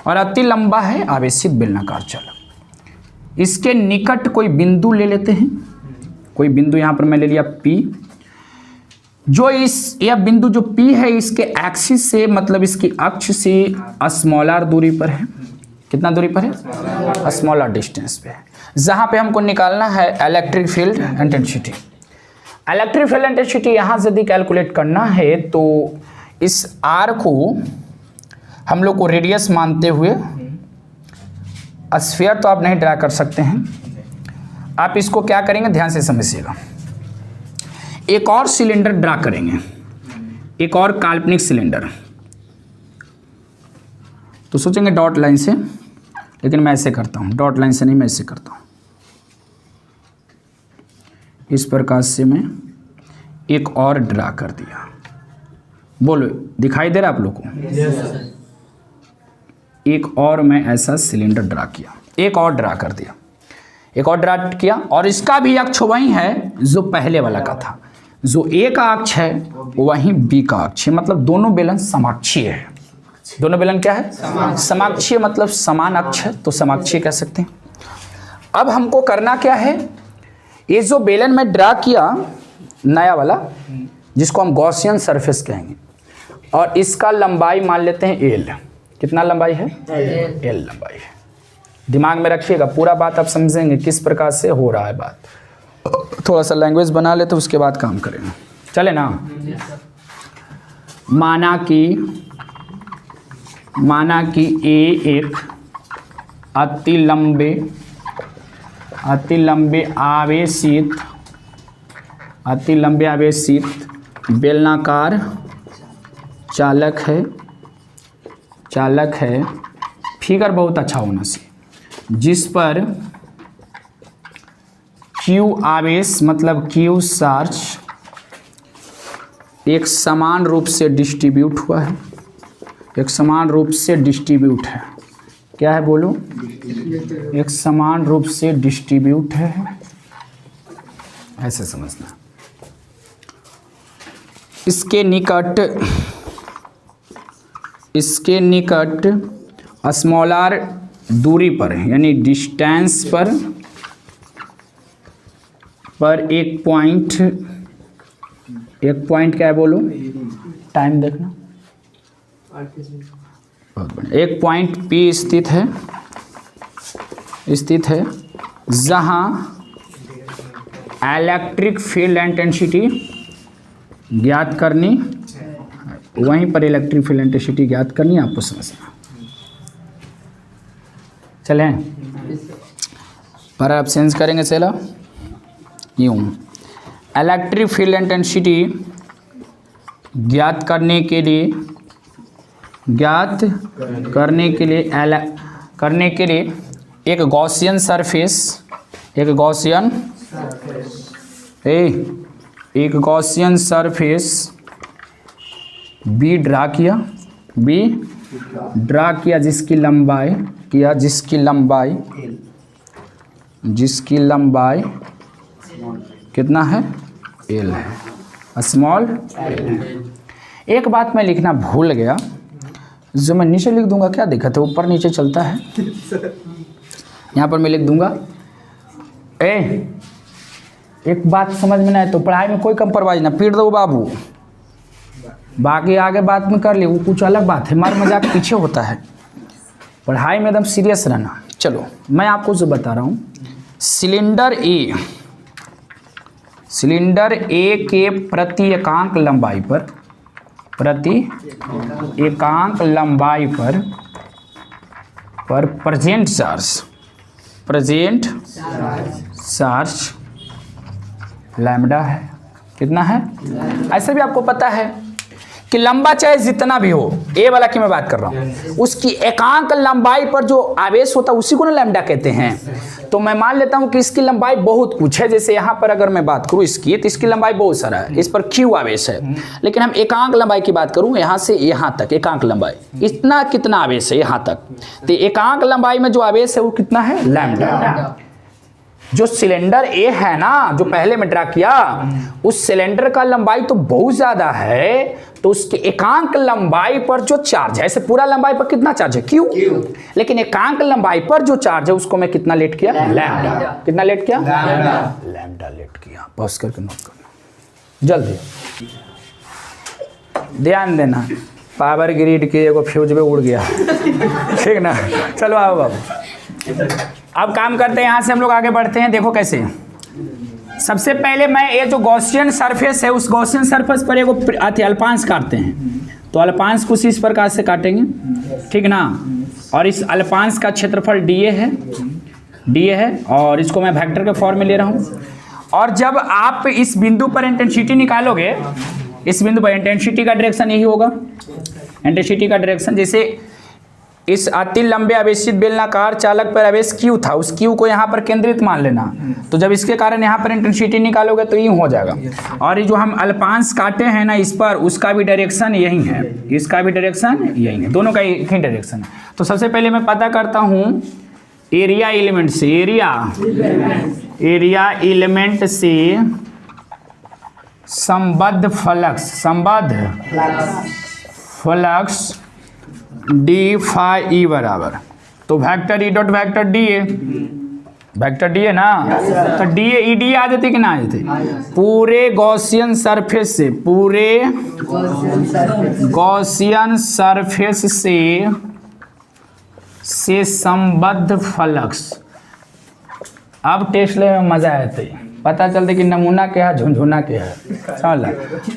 और अति लंबा है आवेशित बेलनाकार चालक। इसके निकट कोई बिंदु ले लेते हैं। कोई बिंदु यहाँ पर मैं ले लिया P। जो यह बिंदु जो P है इसके एक्सिस से, मतलब इसकी अक्ष से स्मॉलर दूरी पर है। कितना दूरी पर है? स्मॉलर डिस्टेंस पे है, जहाँ पे हमको निकालना है electric field intensity. Electric field intensity यहाँ से यदि कैलकुलेट करना है तो इस R को हम लोग को रेडियस मानते हुए, स्फीयर तो आप नहीं ड्रा कर सकते हैं, आप इसको क्या करेंगे ध्यान से समझिएगा। एक और सिलेंडर ड्रा करेंगे, एक और काल्पनिक सिलेंडर। तो सोचेंगे डॉट लाइन से, लेकिन मैं ऐसे करता हूँ, डॉट लाइन से नहीं, मैं ऐसे करता हूँ। इस प्रकार से मैं एक और ड्रा कर दिया। बोलो, दिखाई दे रहा आप लोग को? एक और मैं ऐसा सिलेंडर ड्रा किया, एक और ड्रा कर दिया, एक और ड्रा किया, और इसका भी अक्ष वही है जो पहले वाला का था। जो A का अक्ष है वहीं B का अक्ष है, मतलब दोनों बेलन समाक्षीय है। दोनों बेलन क्या है? समाक्षीय, मतलब समान अक्ष है, तो समाक्षीय कह सकते हैं। अब हमको करना क्या है, ये जो बेलन में ड्रा किया नया वाला, जिसको हम गॉसियन सरफेस कहेंगे, और इसका लंबाई मान लेते हैं L। कितना लंबाई है? L लंबाई है। दिमाग में रखिएगा, पूरा बात आप समझेंगे किस प्रकार से हो रहा है बात। थोड़ा सा लैंग्वेज बना ले तो उसके बाद काम करेंगे, चले ना। माना कि A एक अति लंबे आवेशित बेलनाकार चालक है। फिगर बहुत अच्छा होना चाहिए, जिस पर Q आवेश, मतलब Q चार्ज एक समान रूप से डिस्ट्रीब्यूट हुआ है। एक समान रूप से डिस्ट्रीब्यूट है, क्या है बोलो? एक समान रूप से डिस्ट्रीब्यूट है, ऐसे समझना। इसके निकट स्मॉलर दूरी पर, यानी डिस्टेंस पर एक पॉइंट क्या है बोलो? टाइम देखना। बहुत बढ़िया। एक पॉइंट P स्थित है जहां इलेक्ट्रिक फील्ड इंटेंसिटी ज्ञात करनी, वहीं पर इलेक्ट्रिक फील्ड इंटेंसिटी ज्ञात करनी, आपको समझना। चलें, पर आप चेंज करेंगे, चलो यूं। इलेक्ट्रिक फील्ड इंटेंसिटी ज्ञात करने के लिए एक गॉसियन सरफेस बी ड्रा किया, जिसकी लंबाई कितना है? L है, स्मॉल l। एक बात मैं लिखना भूल गया, जो मैं नीचे लिख दूंगा, क्या दिक्कत है? ऊपर नीचे चलता है। यहाँ पर मैं लिख दूंगा एक बात समझ में ना आए तो पढ़ाई में कोई कंप्रोमाइज ना, पीट दो बाबू, बाकी आगे बात में कर ले, वो कुछ अलग बात है, मार मजाक पीछे होता है। पढ़ाई में एकदम सीरियस रहना। चलो मैं आपको जो बता रहा हूँ, सिलेंडर A के प्रति एकांक लंबाई पर प्रेजेंट चार्ज लैम्डा है। कितना है? ऐसे भी आपको पता है कि लंबा चाहे जितना भी हो, ए वाला की मैं बात कर रहा हूँ, उसकी एकांक लंबाई पर जो आवेश होता है उसी को ना लैम्डा कहते हैं। तो मैं मान लेता हूँ कि इसकी लंबाई बहुत कुछ है, जैसे यहाँ पर अगर मैं बात करूँ इसकी, तो इसकी लंबाई बहुत सारा है, इस पर क्यू आवेश है, लेकिन हम एकांक लंबाई की बात करूँ, यहाँ से यहाँ तक एकांक लंबाई इतना कितना आवेश है यहाँ तक, तो एकांक लंबाई में जो आवेश है वो कितना है, लैम्डा। जो सिलेंडर ए है ना, जो पहले में ड्रा किया, उस सिलेंडर का लंबाई तो बहुत ज्यादा है, तो उसके एकांक लंबाई पर जो चार्ज है, ऐसे पूरा लंबाई पर कितना चार्ज है, क्यू, लेकिन एकांक लंबाई पर जो चार्ज है उसको मैं कितना लेट किया, लैम्डा। कितना लेट किया, लैम्डा लेट किया। पॉज करके नोट करना जल्दी, ध्यान देना। पावर ग्रिड के एगो फ्यूज पे उड़ गया ठीक ना। चलो आओ बाबू, अब काम करते हैं, यहाँ से हम लोग आगे बढ़ते हैं। देखो कैसे, सबसे पहले मैं ये जो गॉसियन सरफेस है, उस गॉसियन सरफेस पर एगो अल्पांश काटते हैं, तो अल्पांश कुछ इस प्रकार से काटेंगे, ठीक ना। और इस अल्पांश का क्षेत्रफल डीए है, और इसको मैं वेक्टर के फॉर्म में ले रहा हूँ। और जब आप इस बिंदु पर इंटेंसिटी निकालोगे, इस बिंदु पर इंटेंसिटी का डायरेक्शन यही होगा, इंटेंसिटी का डायरेक्शन, जैसे इस अति लंबे आवेशित बेलनाकार चालक पर आवेश क्यू था, उस क्यू को यहाँ पर केंद्रित मान लेना, तो जब इसके कारण यहाँ पर इंटेंसिटी निकालोगे तो यूँ हो जाएगा। और ये जो हम अल्पांश काटे हैं ना इस पर, उसका भी डायरेक्शन यही है, इसका भी डायरेक्शन यही है, दोनों का एक ही डायरेक्शन है। तो सबसे पहले मैं पता करता हूँ एरिया एलिमेंट से, एरिया एलिमेंट से संबद्ध फ्लक्स डी फाई ई बराबर, तो vector E dot vector D A, vector D है ना, तो डी ए ई डी आ जाते कि ना आ जाते, पूरे गॉसियन सरफेस से, पूरे गॉसियन सरफेस से संबद्ध फ्लक्स। अब टेस्ट ले में मजा आते, पता चलते कि नमूना क्या है, झुनझुना क्या है। चल,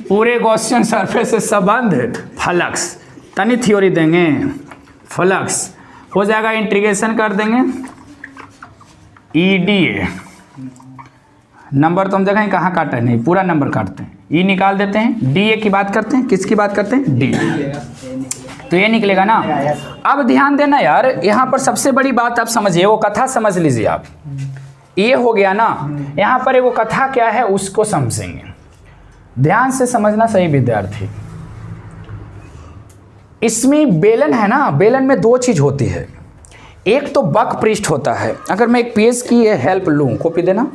पूरे गॉसियन सरफेस से संबद्ध फ्लक्स, तनी थ्योरी देंगे, फ्लक्स हो जाएगा, इंटीग्रेशन कर देंगे ई डी ए, नंबर तो हम जगह कहाँ काटा है, नहीं पूरा नंबर काटते हैं, ई निकाल देते हैं, डी ए की बात करते हैं, किसकी बात करते हैं, डी, तो ये निकलेगा ना। अब ध्यान देना यार, यहाँ पर सबसे बड़ी बात आप समझिए, वो कथा समझ लीजिए आप, ये हो गया ना, यहाँ पर वो कथा क्या है उसको समझेंगे, ध्यान से समझना सही विद्यार्थी। इसमें बेलन है ना, बेलन में दो चीज होती है, एक तो बक पृष्ठ होता है। अगर मैं एक पेज की हेल्प लूं, कॉपी देना,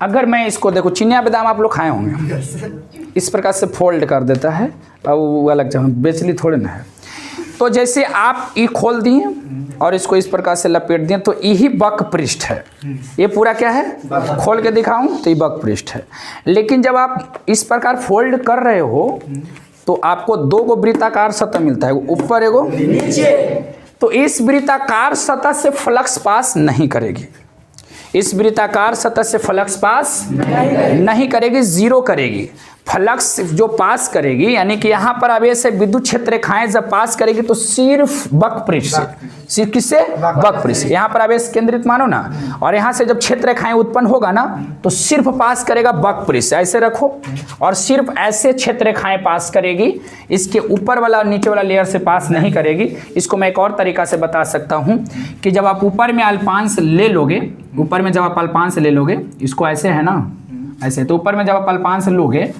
अगर मैं इसको देखो, चिनिया बादाम आप लोग खाए होंगे, इस प्रकार से फोल्ड कर देता है, अब वो अलग जगह बेचली थोड़े ना है, तो जैसे आप ये खोल दिए और इसको इस प्रकार से लपेट दिए, तो यही बक पृष्ठ है, ये पूरा क्या है, खोल के दिखाऊं तो ये बक पृष्ठ है। लेकिन जब आप इस प्रकार फोल्ड कर रहे हो तो आपको दो गो वृत्ताकार सतह मिलता है, ऊपर एगो नीचे, तो इस वृत्ताकार सतह से फ्लक्स पास नहीं करेगी, इस वृत्ताकार सतह से फ्लक्स पास नहीं करेगी, जीरो करेगी। फ्लक्स जो पास करेगी, यानी कि यहाँ पर आवेश से विद्युत क्षेत्र रेखाएं जब पास करेगी तो सिर्फ बक पृष्ठ से, सिर्फ किससे, बक पृष्ठ से, यहाँ पर आवेश केंद्रित मानो ना, और यहाँ से जब क्षेत्र रेखाएं उत्पन्न होगा ना तो सिर्फ पास करेगा बक पृष्ठ से, ऐसे रखो, और सिर्फ ऐसे क्षेत्र रेखाएं पास करेगी, इसके ऊपर वाला और नीचे वाला लेयर से पास नहीं करेगी। इसको मैं एक और तरीका से बता सकता हूँ कि जब आप ऊपर में अल्पांश ले लोगे, ऊपर में जब आप अल्पांश ले लोगे, इसको ऐसे है ना, ऐसे, तो ऊपर में जब आप अल्पांश लोगे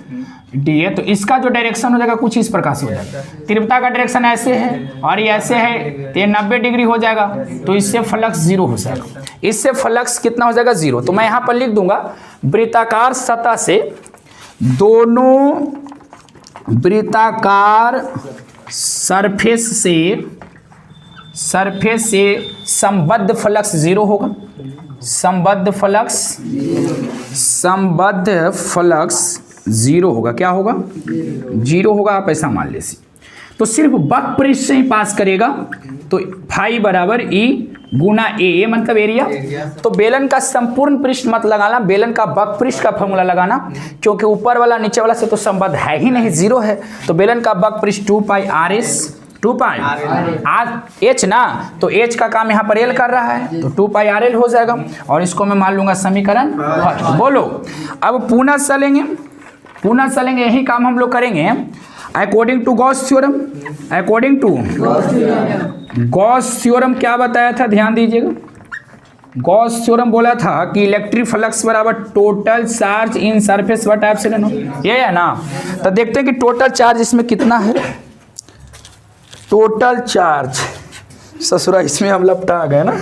डी ए, तो इसका जो डायरेक्शन हो जाएगा कुछ इस प्रकार से हो जाएगा, तीव्रता का डायरेक्शन ऐसे है और ये ऐसे है, तो ये 90 डिग्री हो जाएगा, तो इससे फ्लक्स जीरो हो जाएगा, इससे फ्लक्स कितना हो जाएगा, जीरो। तो मैं यहाँ पर लिख दूंगा वृत्ताकार सतह से, दोनों वृत्ताकार सरफेस से संबद्ध फ्लक्स जीरो होगा, संबद्ध फ्लक्स जीरो होगा, क्या होगा, जीरो होगा, आप ऐसा मान लीजिए। तो सिर्फ बक पृष्ठ से ही पास करेगा, तो फाई बराबर ई गुना ए, मतलब एरिया। तो बेलन का संपूर्ण पृष्ठ मत लगाना, बेलन का बक पृष्ठ का फॉर्मूला लगाना, क्योंकि ऊपर वाला नीचे वाला से तो संबद्ध है ही नहीं, जीरो है। तो बेलन का बक पृष्ठ 2 पाई आर एस, 2 पाई आर एच ना, तो एच का काम यहाँ पर एल कर रहा है, तो 2 पाई आर एल हो जाएगा, और इसको मैं मान लूंगा समीकरण। बोलो अब पुनः चलेंगे, पुनः चलेंगे, यही काम हम लोग करेंगे according to Gauss theorem. According to Gauss theorem क्या बताया था, ध्यान दीजिएगा। गॉस थ्योरम बोला था कि इलेक्ट्रिक फ्लक्स बराबर टोटल चार्ज इन सरफेस बटा एप्सिलॉन नॉट, ये है ना। तो देखते हैं कि टोटल चार्ज इसमें कितना है। टोटल चार्ज, ससुरा इसमें हम लपटा गए ना।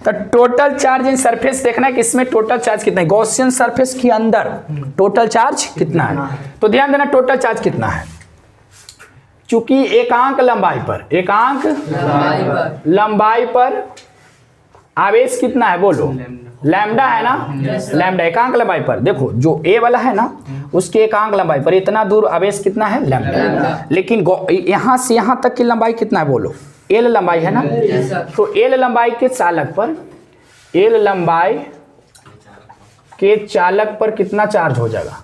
तो टोटल चार्ज इन सरफेस देखना है कि इसमें टोटल चार्ज कितना है, गॉसियन सरफेस के अंदर टोटल चार्ज कितना है। तो ध्यान देना टोटल चार्ज कितना है, चूंकि एकांक लंबाई पर आवेश कितना है, बोलो लैम्डा है ना। लैम्डा एकांक लंबाई पर, देखो जो ए वाला है ना उसके एकांक लंबाई पर इतना दूर आवेश कितना है, लैम्डा। लेकिन यहां से यहां तक की लंबाई कितना है, बोलो एल लंबाई है ना। तो एल लंबाई के चालक पर, एल लंबाई के चालक पर कितना चार्ज हो जाएगा,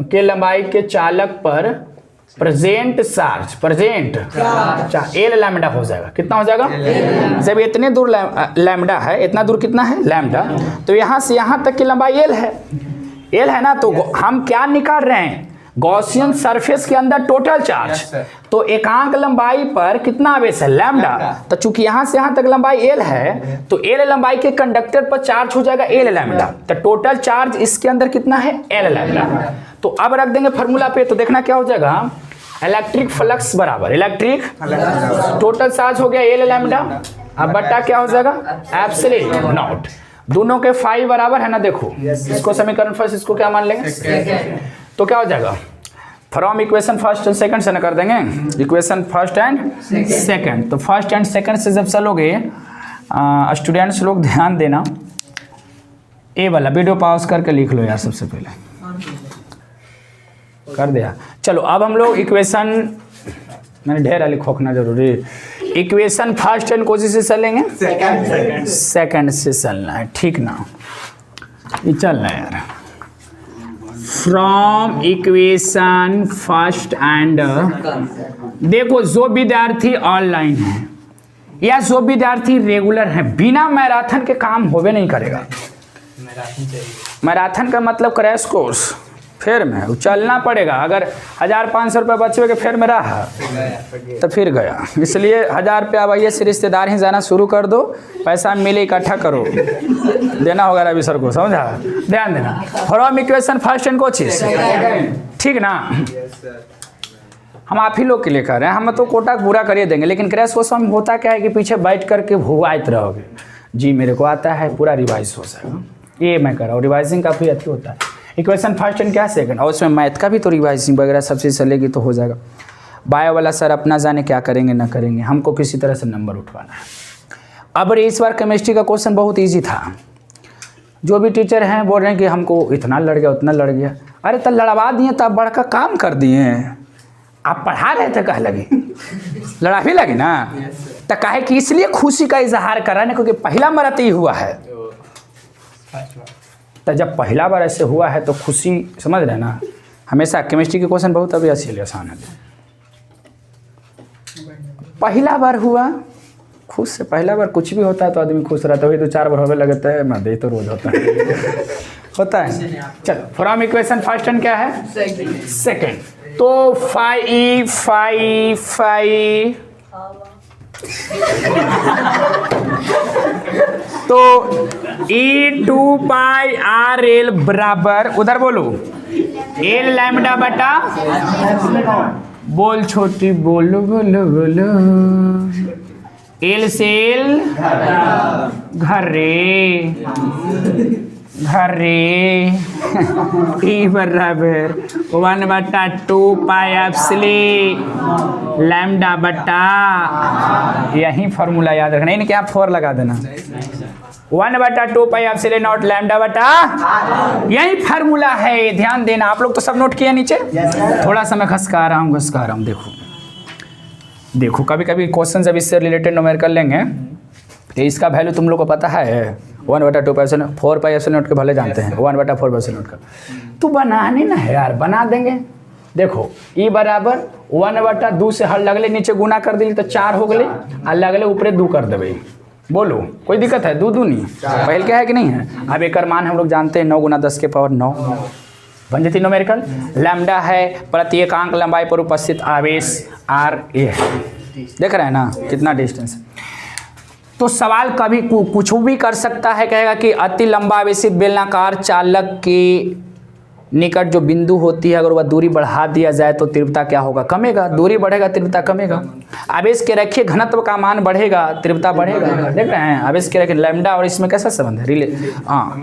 के लंबाई के चालक पर present charge, present L lambda हो जाएगा। कितना हो जाएगा, जब इतने दूर लैम्डा है, इतना दूर कितना है लैम्डा, तो यहां से यहां तक की लंबाई एल है ना। तो हम क्या निकाल रहे हैं, गॉसियन सरफेस के अंदर टोटल चार्ज। तो एकांक लंबाई पर कितना आवेश है, लैम्डा। तो चूंकि यहां से यहां तक लंबाई एल है, तो एल लंबाई के कंडक्टर पर चार्ज हो जाएगा एल लैम्डा। तो टोटल चार्ज इसके अंदर कितना है, एल लैम्डा। तो अब रख देंगे फॉर्मूला पे, तो देखना क्या हो जाएगा, इलेक्ट्रिक फ्लक्स बराबर इलेक्ट्रिक टोटल चार्ज हो गया एल लैम्डा, अब बट्टा क्या हो जाएगा, एप्सिलॉन नॉट। दोनों के फाई बराबर है ना, देखो इसको समीकरण फर्स्ट, इसको क्या मान लेंगे, तो क्या हो जाएगा, from equation first and second से ना कर देंगे, इक्वेशन फर्स्ट एंड सेकंड। तो फर्स्ट एंड सेकंड से जब चलोगे, स्टूडेंट्स लोग ध्यान देना, ए वाला वीडियो पॉज करके लिख लो यार, सबसे पहले कर दिया। चलो अब हम लोग इक्वेशन, मैंने ढेर लिखोना जरूरी, इक्वेशन फर्स्ट एंड कोशिश से चलेंगे, सेकंड से चलना है, ठीक ना, ये चल रहा है यार। फ्रॉम इक्वेशन फर्स्ट एंड, देखो जो विद्यार्थी ऑनलाइन है या जो विद्यार्थी रेगुलर है, बिना मैराथन के काम होवे नहीं करेगा। मैराथन का मतलब क्रैश कोर्स, फेर में चलना पड़ेगा। अगर 1500 रुपये बचवे के फेर में रहा तो फिर गया, इसलिए 1000 रुपया भैया से रिश्तेदार ही जाना शुरू कर दो, पैसा मिले इकट्ठा करो, देना होगा रवि सर को, समझा, ध्यान देना। फ्रॉम इक्वेशन फर्स्ट एंड कोशिश, ठीक ना। हम आप ही लोग के लिए कर रहे हैं, हम तो कोटा पूरा करिए देंगे, लेकिन क्रैश कोर्स में होता क्या है कि पीछे बैठ करके भुआइत रहोगे, जी मेरे को आता है, पूरा रिवाइज हो जाएगा। ये मैं कर रहा हूँ, रिवाइजिंग काफ़ी अच्छी होता है। इक्वेशन फर्स्ट एंड क्या सेकंड, और उसमें मैथ का भी तो रिवाइजिंग वगैरह सब चीज़ चलेगी तो हो जाएगा। बायो वाला सर अपना जाने क्या करेंगे ना करेंगे, हमको किसी तरह से नंबर उठवाना है। अब इस बार केमिस्ट्री का क्वेश्चन बहुत ईजी था, जो भी टीचर हैं बोल रहे हैं कि हमको इतना लड़ गया उतना लड़ गया, अरे तो लड़वा दिए तो आप बड़का काम कर दिए, आप पढ़ा रहे थे कह लगे लड़ा भी लगे ना, तो कहे कि इसलिए खुशी का इजहार कराने, क्योंकि पहला बार ही हुआ है। तो जब पहला बार ऐसे हुआ है तो खुशी, समझ रहे ना। हमेशा केमिस्ट्री के क्वेश्चन बहुत अभी अच्छे आसान है, पहला बार हुआ, खुश से पहला बार कुछ भी होता है तो आदमी खुश रहता है, तो 4 बार होने लगता है, मैं दे तो रोज होता है होता है। चलो फ्रॉम इक्वेशन फर्स्ट एंड क्या है, सेकंड। तो फाई तो E2 पाई आर एल बराबर, उधर बोलो एल लैम्डा बटा, बोल छोटी बोलो बोलो बोलो, एल से एल घरे ई बराबर 1/2 पाई एप्सिलॉन लैम्डा बटा, यही फार्मूला याद रखना, इनके आप 4 लगा देना, 1/2 पाई एप्सिलॉन नॉट लैम्डा बटा, यही फार्मूला है, ध्यान देना। आप लोग तो सब नोट किया नीचे, थोड़ा सा मैं घसका रहा हूँ, देखो कभी कभी क्वेश्चन जब इससे रिलेटेड न्यूमेरिकल लेंगे तो इसका वैल्यू तुम लोग को पता है, 1/2 pi epsilon, 4 pi epsilon not के भले जानते हैं, 1/4 पाई एप्सिलॉन नॉट का तो बनाने ना है यार, बना देंगे। देखो ई बराबर 1/2 से हर लगले नीचे गुना कर दिली तो 4 हो गए, और लगले ऊपरे 2 कर देवे, बोलो कोई दिक्कत है, 2 नहीं पहले क्या है कि नहीं है। अब एक मान हम लोग जानते हैं 9 × 10 के पावर 9, बन जाती न्यूमेरिकल। लैम्डा है प्रत्येकांक लंबाई पर उपस्थित आवेश आर ए है। देख रहे हैं ना कितना डिस्टेंस। तो सवाल कभी कुछ भी कर सकता है, कहेगा कि अति लंबा आवेशित बेलनाकार चालक के निकट जो बिंदु होती है अगर वह दूरी बढ़ा दिया जाए तो तीव्रता क्या होगा, कमेगा। दूरी बढ़ेगा तीव्रता कमेगा। आवेश के रेखीय घनत्व का मान बढ़ेगा तीव्रता बढ़ेगा। देख रहे हैं आवेश के रेखीय लैम्डा और इसमें कैसा संबंध है,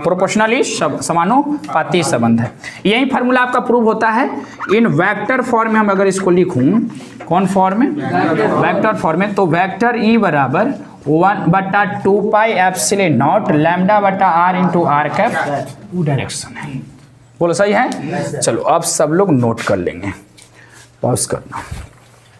प्रोपोर्शनली समानुपाती संबंध है। यही फार्मूला आपका प्रूव होता है इन वेक्टर फॉर्म में। हम अगर इसको लिखूं कौन फॉर्म में, वेक्टर फॉर्म में, तो वेक्टर ई बराबर 1/2 पाई एप्सिलॉन नॉट लैम्डा बटा r into r cap to direction है। बोलो सही है। चलो अब सब लोग नोट कर लेंगे, पॉज करना।